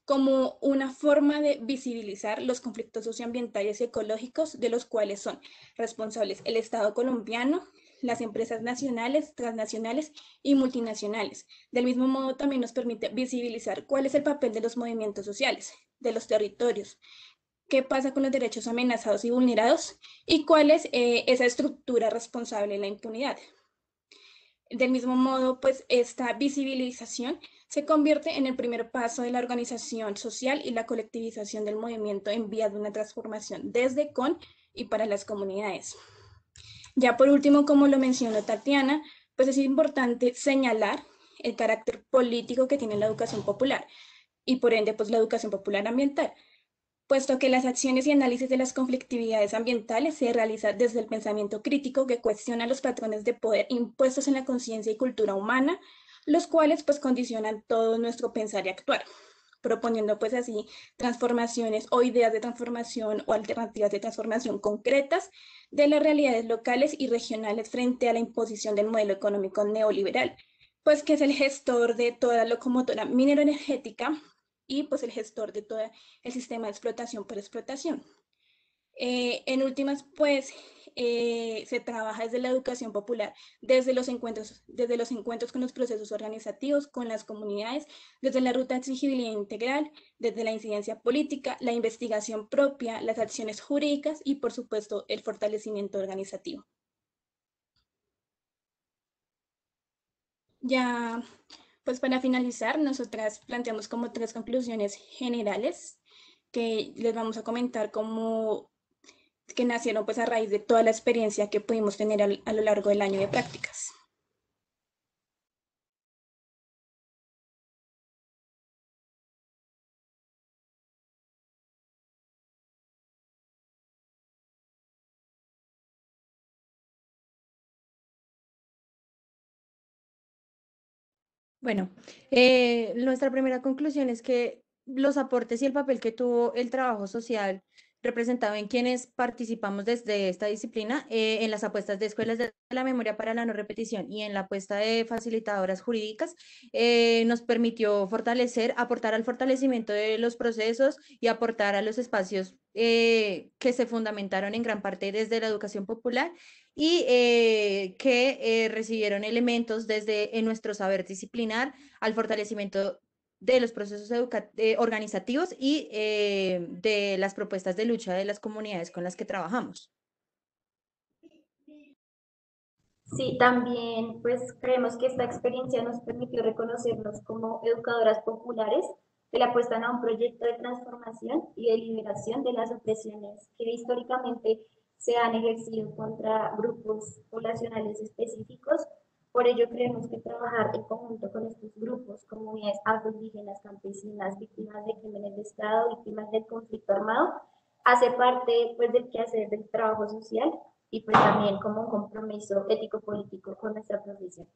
como una forma de visibilizar los conflictos socioambientales y ecológicos de los cuales son responsables el Estado colombiano, las empresas nacionales, transnacionales y multinacionales. Del mismo modo, también nos permite visibilizar cuál es el papel de los movimientos sociales, de los territorios, qué pasa con los derechos amenazados y vulnerados y cuál es esa estructura responsable de la impunidad. Del mismo modo, pues esta visibilización se convierte en el primer paso de la organización social y la colectivización del movimiento en vía de una transformación desde, con y para las comunidades. Ya por último, como lo mencionó Tatiana, pues es importante señalar el carácter político que tiene la educación popular y por ende pues la educación popular ambiental, puesto que las acciones y análisis de las conflictividades ambientales se realizan desde el pensamiento crítico que cuestiona los patrones de poder impuestos en la conciencia y cultura humana, los cuales pues condicionan todo nuestro pensar y actuar, proponiendo pues así transformaciones o ideas de transformación o alternativas de transformación concretas de las realidades locales y regionales frente a la imposición del modelo económico neoliberal, pues que es el gestor de toda la locomotora mineroenergética y pues el gestor de todo el sistema de explotación por explotación. En últimas, pues se trabaja desde la educación popular, desde los encuentros con los procesos organizativos, con las comunidades, desde la ruta de exigibilidad integral, desde la incidencia política, la investigación propia, las acciones jurídicas y, por supuesto, el fortalecimiento organizativo. Ya, pues para finalizar, nosotras planteamos como 3 conclusiones generales que les vamos a comentar como que nacieron pues a raíz de toda la experiencia que pudimos tener a lo largo del año de prácticas. Bueno, nuestra primera conclusión es que los aportes y el papel que tuvo el trabajo social representado en quienes participamos desde esta disciplina en las apuestas de escuelas de la memoria para la no repetición y en la apuesta de facilitadoras jurídicas nos permitió aportar al fortalecimiento de los procesos y aportar a los espacios que se fundamentaron en gran parte desde la educación popular y que recibieron elementos desde en nuestro saber disciplinar al fortalecimiento de los procesos organizativos y de las propuestas de lucha de las comunidades con las que trabajamos. Sí, también pues creemos que esta experiencia nos permitió reconocernos como educadoras populares que le apuestan a un proyecto de transformación y de liberación de las opresiones que históricamente se han ejercido contra grupos poblacionales específicos. Por ello creemos que trabajar en conjunto con estos grupos, comunidades afroindígenas, campesinas, víctimas de crímenes de Estado, víctimas del conflicto armado, hace parte pues del quehacer del trabajo social y pues también como un compromiso ético-político con nuestra profesión.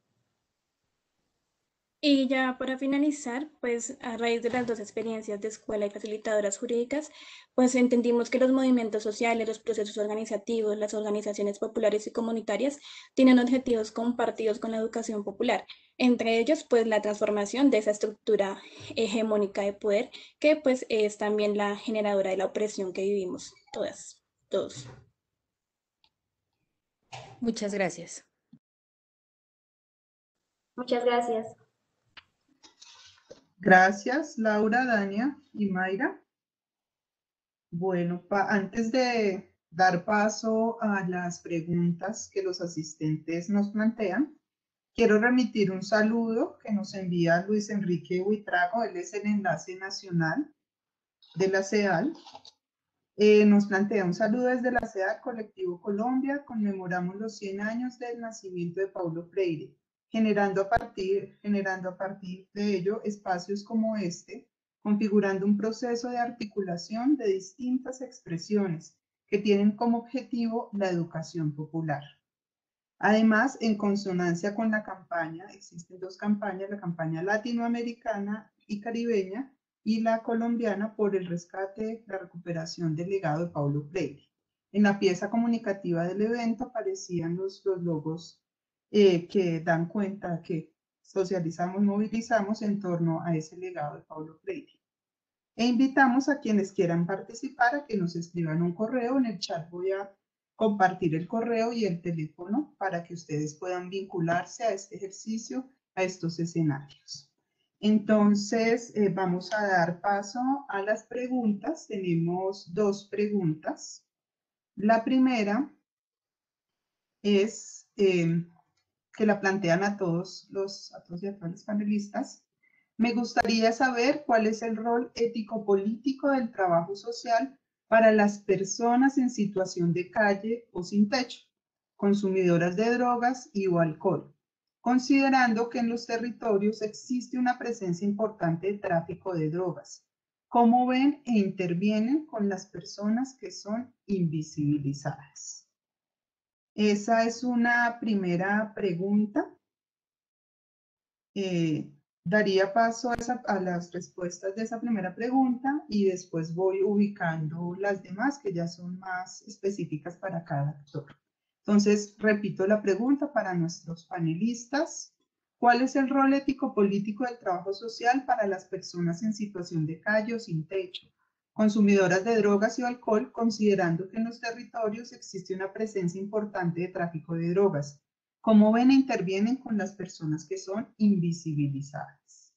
Y ya para finalizar, pues a raíz de las dos experiencias de escuela y facilitadoras jurídicas, pues entendimos que los movimientos sociales, los procesos organizativos, las organizaciones populares y comunitarias tienen objetivos compartidos con la educación popular, entre ellos pues la transformación de esa estructura hegemónica de poder que pues es también la generadora de la opresión que vivimos todos. Muchas gracias. Muchas gracias. Gracias, Laura, Dania y Mayra. Bueno, antes de dar paso a las preguntas que los asistentes nos plantean, quiero remitir un saludo que nos envía Luis Enrique Huitrago. Él es el enlace nacional de la CEDAL. Nos plantea un saludo desde la CEDAL Colectivo Colombia. Conmemoramos los 100 años del nacimiento de Paulo Freire, generando a partir de ello espacios como este, configurando un proceso de articulación de distintas expresiones que tienen como objetivo la educación popular. Además, en consonancia con la campaña, existen dos campañas, la campaña latinoamericana y caribeña y la colombiana por el rescate, la recuperación del legado de Paulo Freire. En la pieza comunicativa del evento aparecían los logos que dan cuenta que socializamos, movilizamos en torno a ese legado de Paulo Freire. E invitamos a quienes quieran participar a que nos escriban un correo. En el chat voy a compartir el correo y el teléfono para que ustedes puedan vincularse a este ejercicio, a estos escenarios. Entonces, vamos a dar paso a las preguntas. Tenemos dos preguntas. La primera es que la plantean a todos y a todos los panelistas. Me gustaría saber cuál es el rol ético-político del trabajo social para las personas en situación de calle o sin techo, consumidoras de drogas y o alcohol, considerando que en los territorios existe una presencia importante de tráfico de drogas. ¿Cómo ven e intervienen con las personas que son invisibilizadas? Esa es una primera pregunta. Daría paso a las respuestas de esa primera pregunta y después voy ubicando las demás que ya son más específicas para cada actor. Entonces, repito la pregunta para nuestros panelistas. ¿Cuál es el rol ético-político del trabajo social para las personas en situación de calle o sin techo, consumidoras de drogas y alcohol, considerando que en los territorios existe una presencia importante de tráfico de drogas? ¿Cómo ven e intervienen con las personas que son invisibilizadas?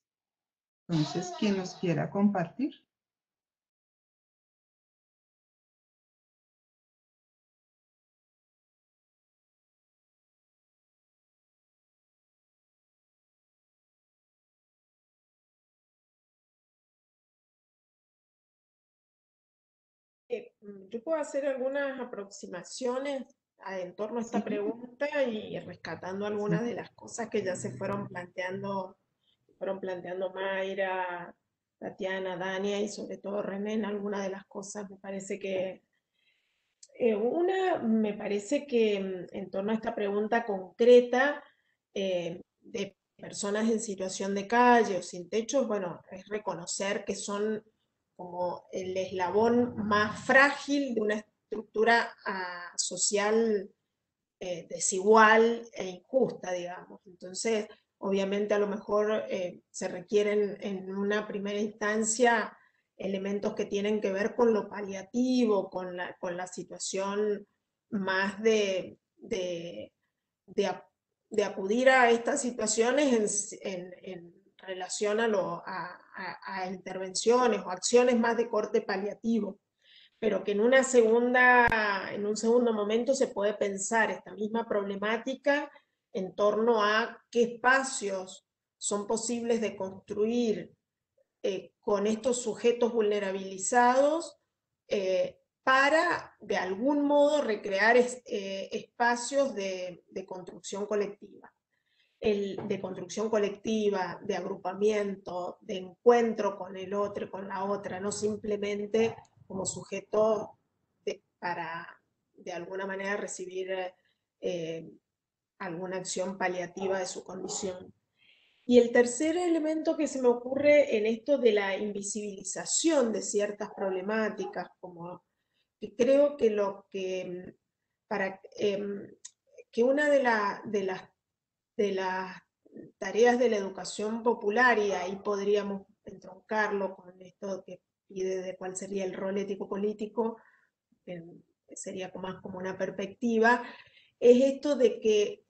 Entonces, ¿quién nos quiera compartir? Yo puedo hacer algunas aproximaciones en torno a esta pregunta y rescatando algunas de las cosas que ya se fueron planteando Mayra, Tatiana, Dania y sobre todo René. En algunas de las cosas me parece que me parece que en torno a esta pregunta concreta de personas en situación de calle o sin techos, bueno, es reconocer que son como el eslabón más frágil de una estructura social desigual e injusta, digamos. Entonces, obviamente a lo mejor se requieren en una primera instancia elementos que tienen que ver con lo paliativo, con la situación más de acudir a estas situaciones en relación a intervenciones o acciones más de corte paliativo, pero que en un segundo momento se puede pensar esta misma problemática en torno a qué espacios son posibles de construir con estos sujetos vulnerabilizados para de algún modo recrear espacios de construcción colectiva. De construcción colectiva, de agrupamiento, de encuentro con el otro, con la otra, no simplemente como sujeto para de alguna manera recibir alguna acción paliativa de su condición. Y el tercer elemento que se me ocurre en esto de la invisibilización de ciertas problemáticas, como que creo que para que una de las tareas de la educación popular, y ahí podríamos entroncarlo con esto que pide de cuál sería el rol ético-político, que sería más como una perspectiva, es esto de que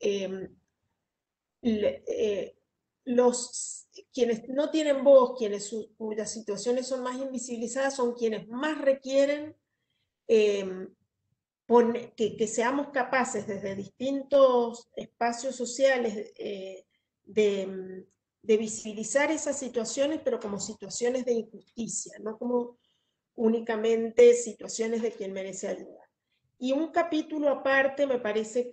quienes no tienen voz, cuyas situaciones son más invisibilizadas, son quienes más requieren que seamos capaces desde distintos espacios sociales de visibilizar esas situaciones, pero como situaciones de injusticia, no como únicamente situaciones de quien merece ayuda. Y un capítulo aparte, me parece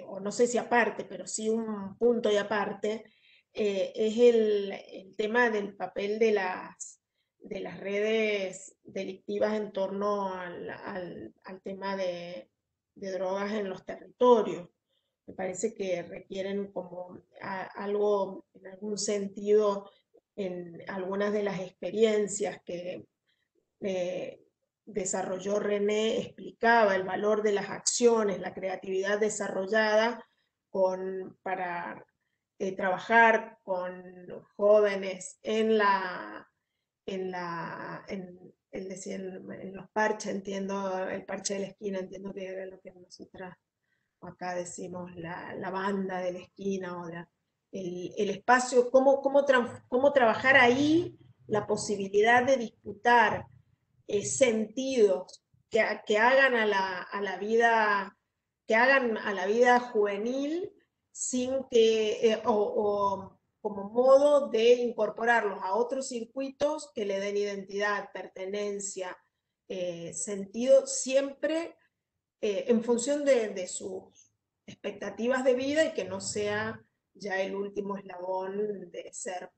o no sé si aparte, pero sí un punto y aparte, es el tema del papel de las redes delictivas en torno al tema de drogas en los territorios. Me parece que requieren como algo, en algún sentido, en algunas de las experiencias que desarrolló René, explicaba el valor de las acciones, la creatividad desarrollada para trabajar con jóvenes en los parches, entiendo, el parche de la esquina, entiendo que era lo que nosotras acá decimos la banda de la esquina, o el espacio, cómo trabajar ahí la posibilidad de disputar sentidos que hagan a la vida, que hagan a la vida juvenil sin que, o como modo de incorporarlos a otros circuitos que le den identidad, pertenencia, sentido, siempre en función de sus expectativas de vida, y que no sea ya el último eslabón de ser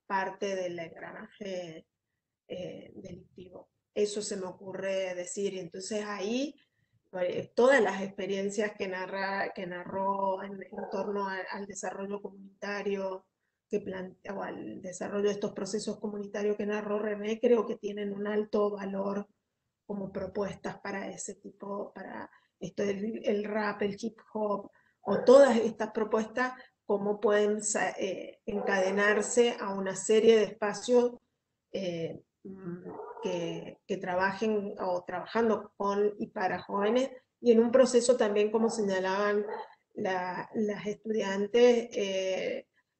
parte del engranaje delictivo. Eso se me ocurre decir, y entonces ahí todas las experiencias que narró en torno al desarrollo comunitario o al desarrollo de estos procesos comunitarios que narró René, creo que tienen un alto valor como propuestas para ese tipo, para esto el rap, el hip hop, o todas estas propuestas, cómo pueden encadenarse a una serie de espacios eh, que trabajen o trabajando con y para jóvenes, y en un proceso también, como señalaban las estudiantes,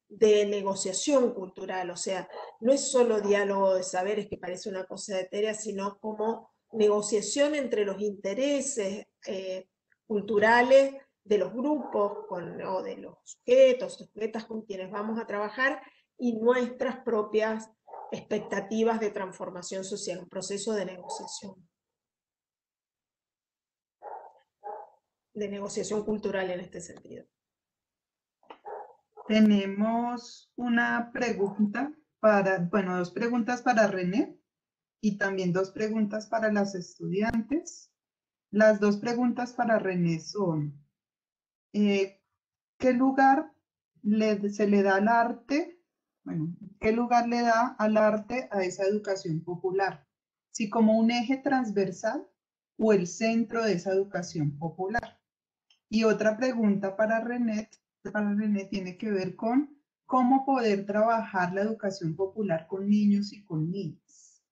de negociación cultural. O sea, no es solo diálogo de saberes, que parece una cosa etérea, sino como negociación entre los intereses culturales de los grupos o de los sujetas con quienes vamos a trabajar, y nuestras propias expectativas de transformación social, un proceso de negociación cultural en este sentido. Tenemos una pregunta dos preguntas para René y también dos preguntas para las estudiantes. Las dos preguntas para René son, ¿qué lugar se le da al arte? Bueno, ¿qué lugar le da al arte a esa educación popular? ¿Si como un eje transversal o el centro de esa educación popular? Y otra pregunta para René tiene que ver con cómo poder trabajar la educación popular con niños y con niñas.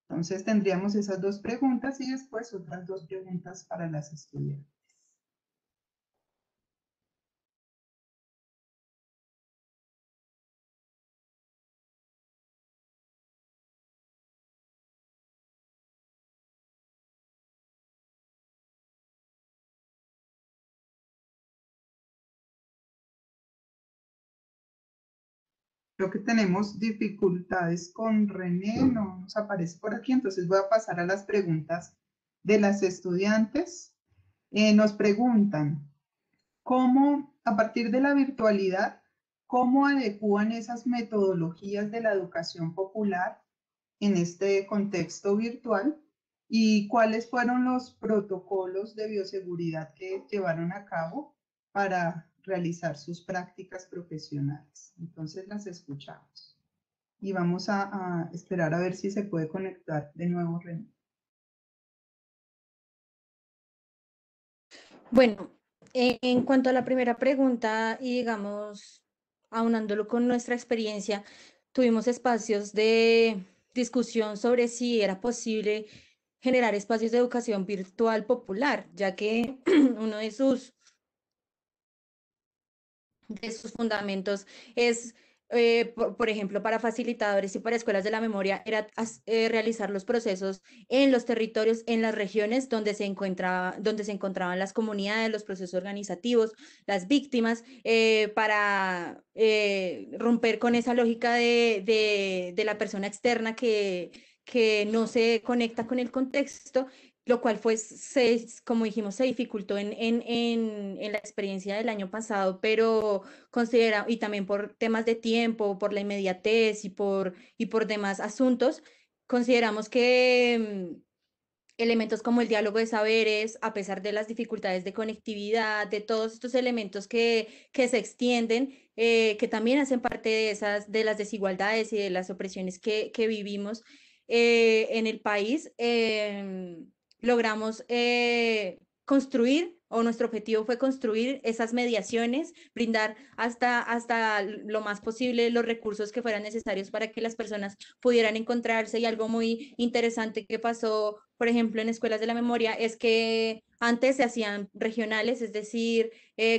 Entonces tendríamos esas dos preguntas y después otras dos preguntas para las estudiantes. Creo que tenemos dificultades con René, no nos aparece por aquí, entonces voy a pasar a las preguntas de las estudiantes. Nos preguntan, ¿cómo, a partir de la virtualidad, cómo adecúan esas metodologías de la educación popular en este contexto virtual? ¿Y cuáles fueron los protocolos de bioseguridad que llevaron a cabo para realizar sus prácticas profesionales? Entonces las escuchamos. Y vamos a esperar a ver si se puede conectar de nuevo René. Bueno, en cuanto a la primera pregunta y digamos, aunándolo con nuestra experiencia, tuvimos espacios de discusión sobre si era posible generar espacios de educación virtual popular, ya que uno de sus fundamentos es, por ejemplo, para facilitadores y para escuelas de la memoria, era realizar los procesos en los territorios, en las regiones donde se encontraban las comunidades, los procesos organizativos, las víctimas, para romper con esa lógica de la persona externa que no se conecta con el contexto, lo cual fue, como dijimos, se dificultó en la experiencia del año pasado, pero y también por temas de tiempo, por la inmediatez y por demás asuntos, consideramos que elementos como el diálogo de saberes, a pesar de las dificultades de conectividad, de todos estos elementos que se extienden, que también hacen parte de las desigualdades y de las opresiones que vivimos en el país, logramos construir, o nuestro objetivo fue construir esas mediaciones, brindar hasta lo más posible los recursos que fueran necesarios para que las personas pudieran encontrarse. Y algo muy interesante que pasó, por ejemplo, en escuelas de la memoria, es que antes se hacían regionales, es decir,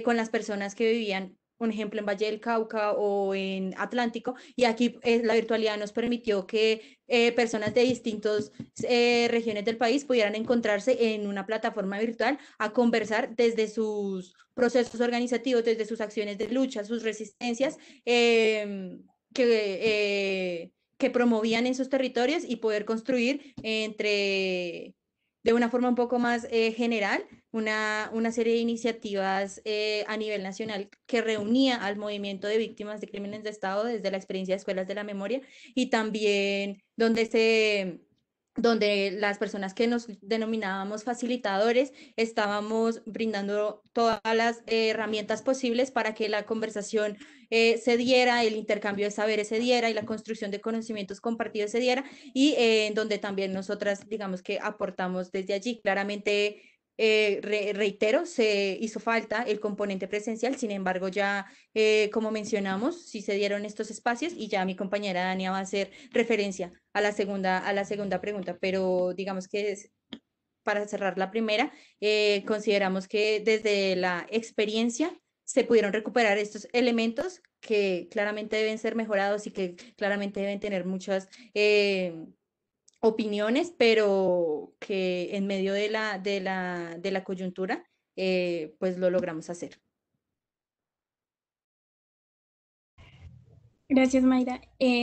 con las personas que vivían, un ejemplo, en Valle del Cauca o en Atlántico, y aquí la virtualidad nos permitió que personas de distintas regiones del país pudieran encontrarse en una plataforma virtual a conversar desde sus procesos organizativos, desde sus acciones de lucha, sus resistencias, que promovían en sus territorios, y poder construir de una forma un poco más general una serie de iniciativas a nivel nacional que reunía al movimiento de víctimas de crímenes de Estado desde la experiencia de escuelas de la memoria, y también donde las personas que nos denominábamos facilitadores estábamos brindando todas las herramientas posibles para que la conversación se diera, el intercambio de saberes se diera y la construcción de conocimientos compartidos se diera, y en donde también nosotras, digamos que aportamos desde allí. Claramente, reitero, se hizo falta el componente presencial, sin embargo, ya como mencionamos, sí se dieron estos espacios, y ya mi compañera Dania va a hacer referencia a la segunda pregunta, pero digamos que para cerrar la primera, consideramos que desde la experiencia se pudieron recuperar estos elementos que claramente deben ser mejorados y que claramente deben tener muchas opiniones, pero que en medio de la coyuntura, pues lo logramos hacer. Gracias, Mayra.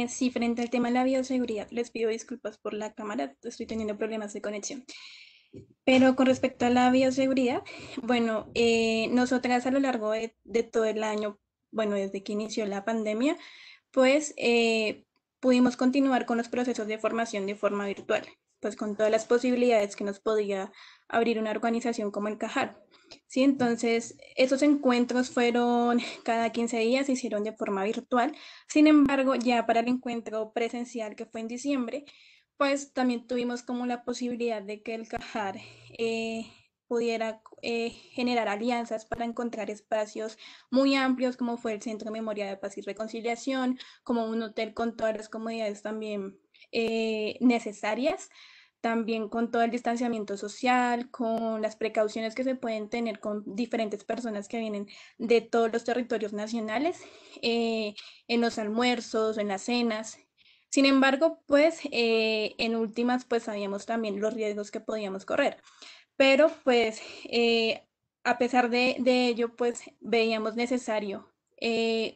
Sí, frente al tema de la bioseguridad, les pido disculpas por la cámara, estoy teniendo problemas de conexión. Pero con respecto a la bioseguridad, bueno, nosotras a lo largo de todo el año, bueno, desde que inició la pandemia, pues pudimos continuar con los procesos de formación de forma virtual, pues con todas las posibilidades que nos podía abrir una organización como el CAJAR. Sí, entonces esos encuentros fueron cada 15 días, se hicieron de forma virtual. Sin embargo, ya para el encuentro presencial, que fue en diciembre, pues también tuvimos como la posibilidad de que el CAJAR pudiera generar alianzas para encontrar espacios muy amplios, como fue el Centro de Memoria de Paz y Reconciliación, como un hotel con todas las comodidades también necesarias, también con todo el distanciamiento social, con las precauciones que se pueden tener con diferentes personas que vienen de todos los territorios nacionales, en los almuerzos, en las cenas. Sin embargo, pues en últimas, pues sabíamos también los riesgos que podíamos correr. Pero pues a pesar de ello, pues veíamos necesario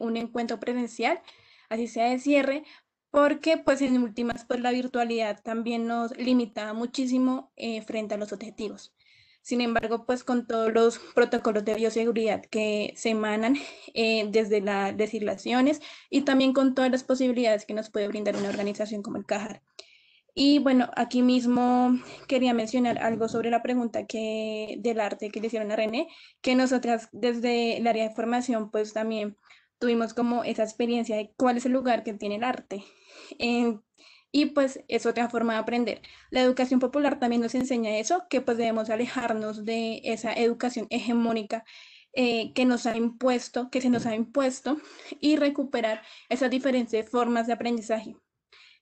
un encuentro presencial, así sea de cierre, porque pues en últimas pues la virtualidad también nos limitaba muchísimo frente a los objetivos. Sin embargo, pues con todos los protocolos de bioseguridad que se emanan desde las legislaciones y también con todas las posibilidades que nos puede brindar una organización como el CAJAR. Y bueno, aquí mismo quería mencionar algo sobre la pregunta del arte que le hicieron a René, que nosotras desde el área de formación pues también tuvimos como esa experiencia de cuál es el lugar que tiene el arte. Eh, y pues es otra forma de aprender. La educación popular también nos enseña eso, que pues debemos alejarnos de esa educación hegemónica que nos ha impuesto, que se nos ha impuesto, y recuperar esas diferentes formas de aprendizaje,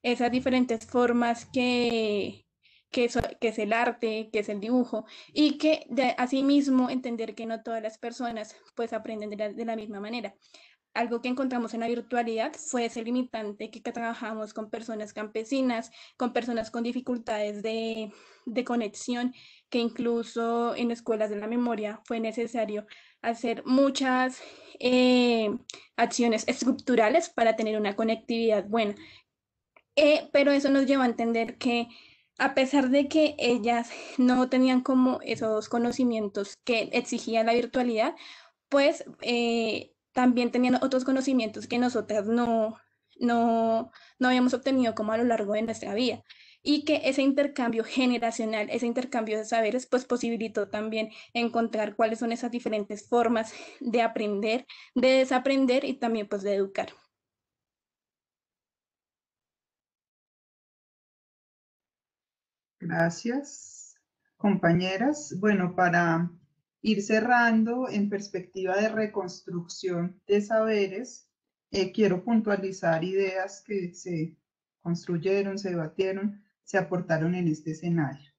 esas diferentes formas que es el arte, que es el dibujo, y que asimismo entender que no todas las personas pues aprenden de la misma manera. Algo que encontramos en la virtualidad fue ese limitante que trabajamos con personas campesinas, con personas con dificultades de conexión, que incluso en escuelas de la memoria fue necesario hacer muchas acciones estructurales para tener una conectividad buena. Pero eso nos lleva a entender que a pesar de que ellas no tenían como esos conocimientos que exigía la virtualidad, pues también tenían otros conocimientos que nosotras no habíamos obtenido como a lo largo de nuestra vida. Y que ese intercambio generacional, ese intercambio de saberes, pues posibilitó también encontrar cuáles son esas diferentes formas de aprender, de desaprender y también pues de educar. Gracias, compañeras. Bueno, para ir cerrando en perspectiva de reconstrucción de saberes, quiero puntualizar ideas que se construyeron, se debatieron, se aportaron en este escenario.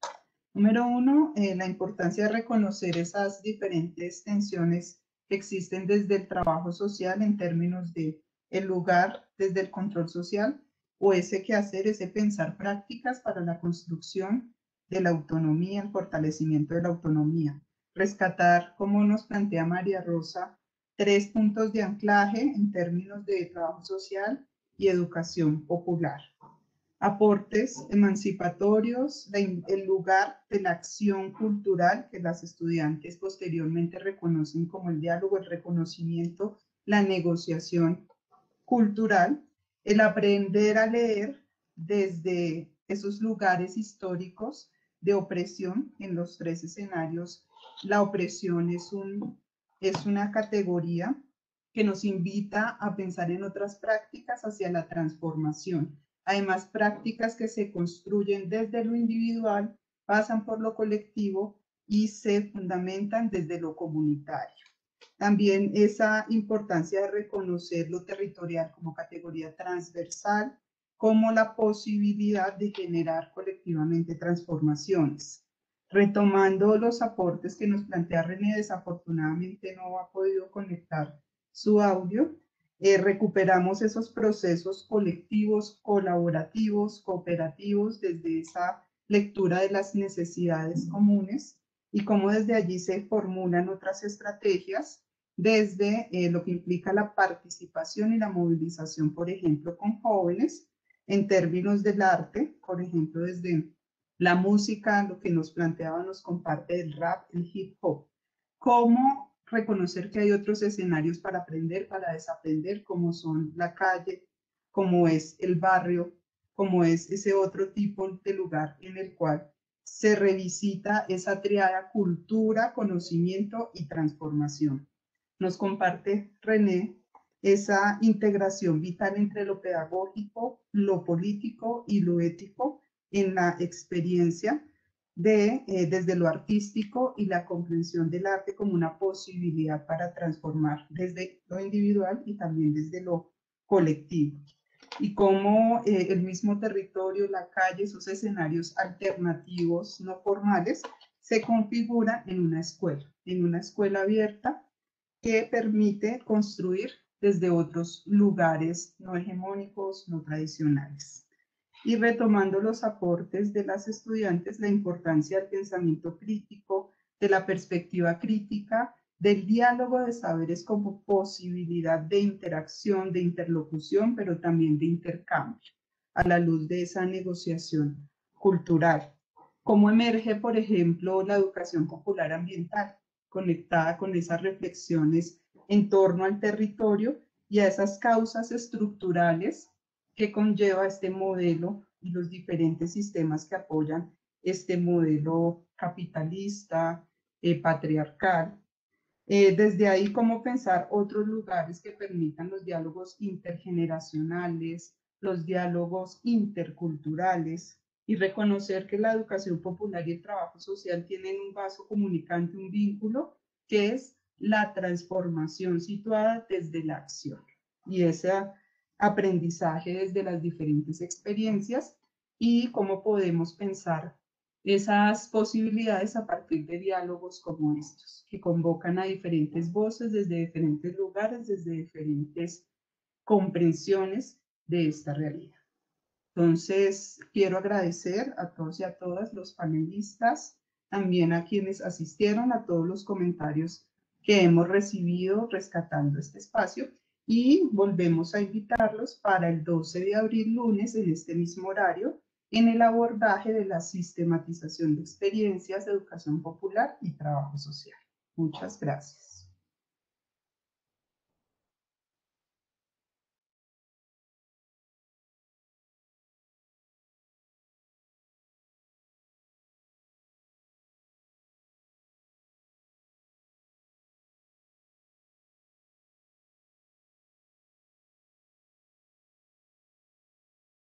Número uno, la importancia de reconocer esas diferentes tensiones que existen desde el trabajo social en términos de el lugar, desde el control social, o ese quehacer, ese pensar prácticas para la construcción de la autonomía, el fortalecimiento de la autonomía. Rescatar, como nos plantea María Rosa, 3 puntos de anclaje en términos de trabajo social y educación popular. Aportes emancipatorios, el lugar de la acción cultural que las estudiantes posteriormente reconocen como el diálogo, el reconocimiento, la negociación cultural, el aprender a leer desde esos lugares históricos de opresión en los 3 escenarios. La opresión es una categoría que nos invita a pensar en otras prácticas hacia la transformación. Además, prácticas que se construyen desde lo individual, pasan por lo colectivo y se fundamentan desde lo comunitario. También esa importancia de reconocer lo territorial como categoría transversal, como la posibilidad de generar colectivamente transformaciones. Retomando los aportes que nos plantea René, desafortunadamente no ha podido conectar su audio. Recuperamos esos procesos colectivos, colaborativos, cooperativos, desde esa lectura de las necesidades comunes y cómo desde allí se formulan otras estrategias desde lo que implica la participación y la movilización, por ejemplo, con jóvenes, en términos del arte, por ejemplo, desde la música, lo que nos planteaba, nos comparte el rap, el hip hop. Cómo reconocer que hay otros escenarios para aprender, para desaprender, como son la calle, como es el barrio, como es ese otro tipo de lugar en el cual se revisita esa triada cultura, conocimiento y transformación. Nos comparte René esa integración vital entre lo pedagógico, lo político y lo ético en la experiencia desde lo artístico y la comprensión del arte como una posibilidad para transformar desde lo individual y también desde lo colectivo. Y cómo el mismo territorio, la calle, esos escenarios alternativos no formales se configuran en una escuela abierta que permite construir desde otros lugares no hegemónicos, no tradicionales. Y retomando los aportes de las estudiantes, la importancia del pensamiento crítico, de la perspectiva crítica del diálogo de saberes como posibilidad de interacción, de interlocución, pero también de intercambio, a la luz de esa negociación cultural. ¿Cómo emerge, por ejemplo, la educación popular ambiental, conectada con esas reflexiones en torno al territorio y a esas causas estructurales que conlleva este modelo y los diferentes sistemas que apoyan este modelo capitalista, patriarcal? Desde ahí, cómo pensar otros lugares que permitan los diálogos intergeneracionales, los diálogos interculturales, y reconocer que la educación popular y el trabajo social tienen un vaso comunicante, un vínculo, que es la transformación situada desde la acción y ese aprendizaje desde las diferentes experiencias, y cómo podemos pensar esas posibilidades a partir de diálogos como estos, que convocan a diferentes voces desde diferentes lugares, desde diferentes comprensiones de esta realidad. Entonces, quiero agradecer a todos y a todas los panelistas, también a quienes asistieron, a todos los comentarios que hemos recibido rescatando este espacio, y volvemos a invitarlos para el 12 de abril, lunes, en este mismo horario, en el abordaje de la sistematización de experiencias de educación popular y trabajo social. Muchas gracias.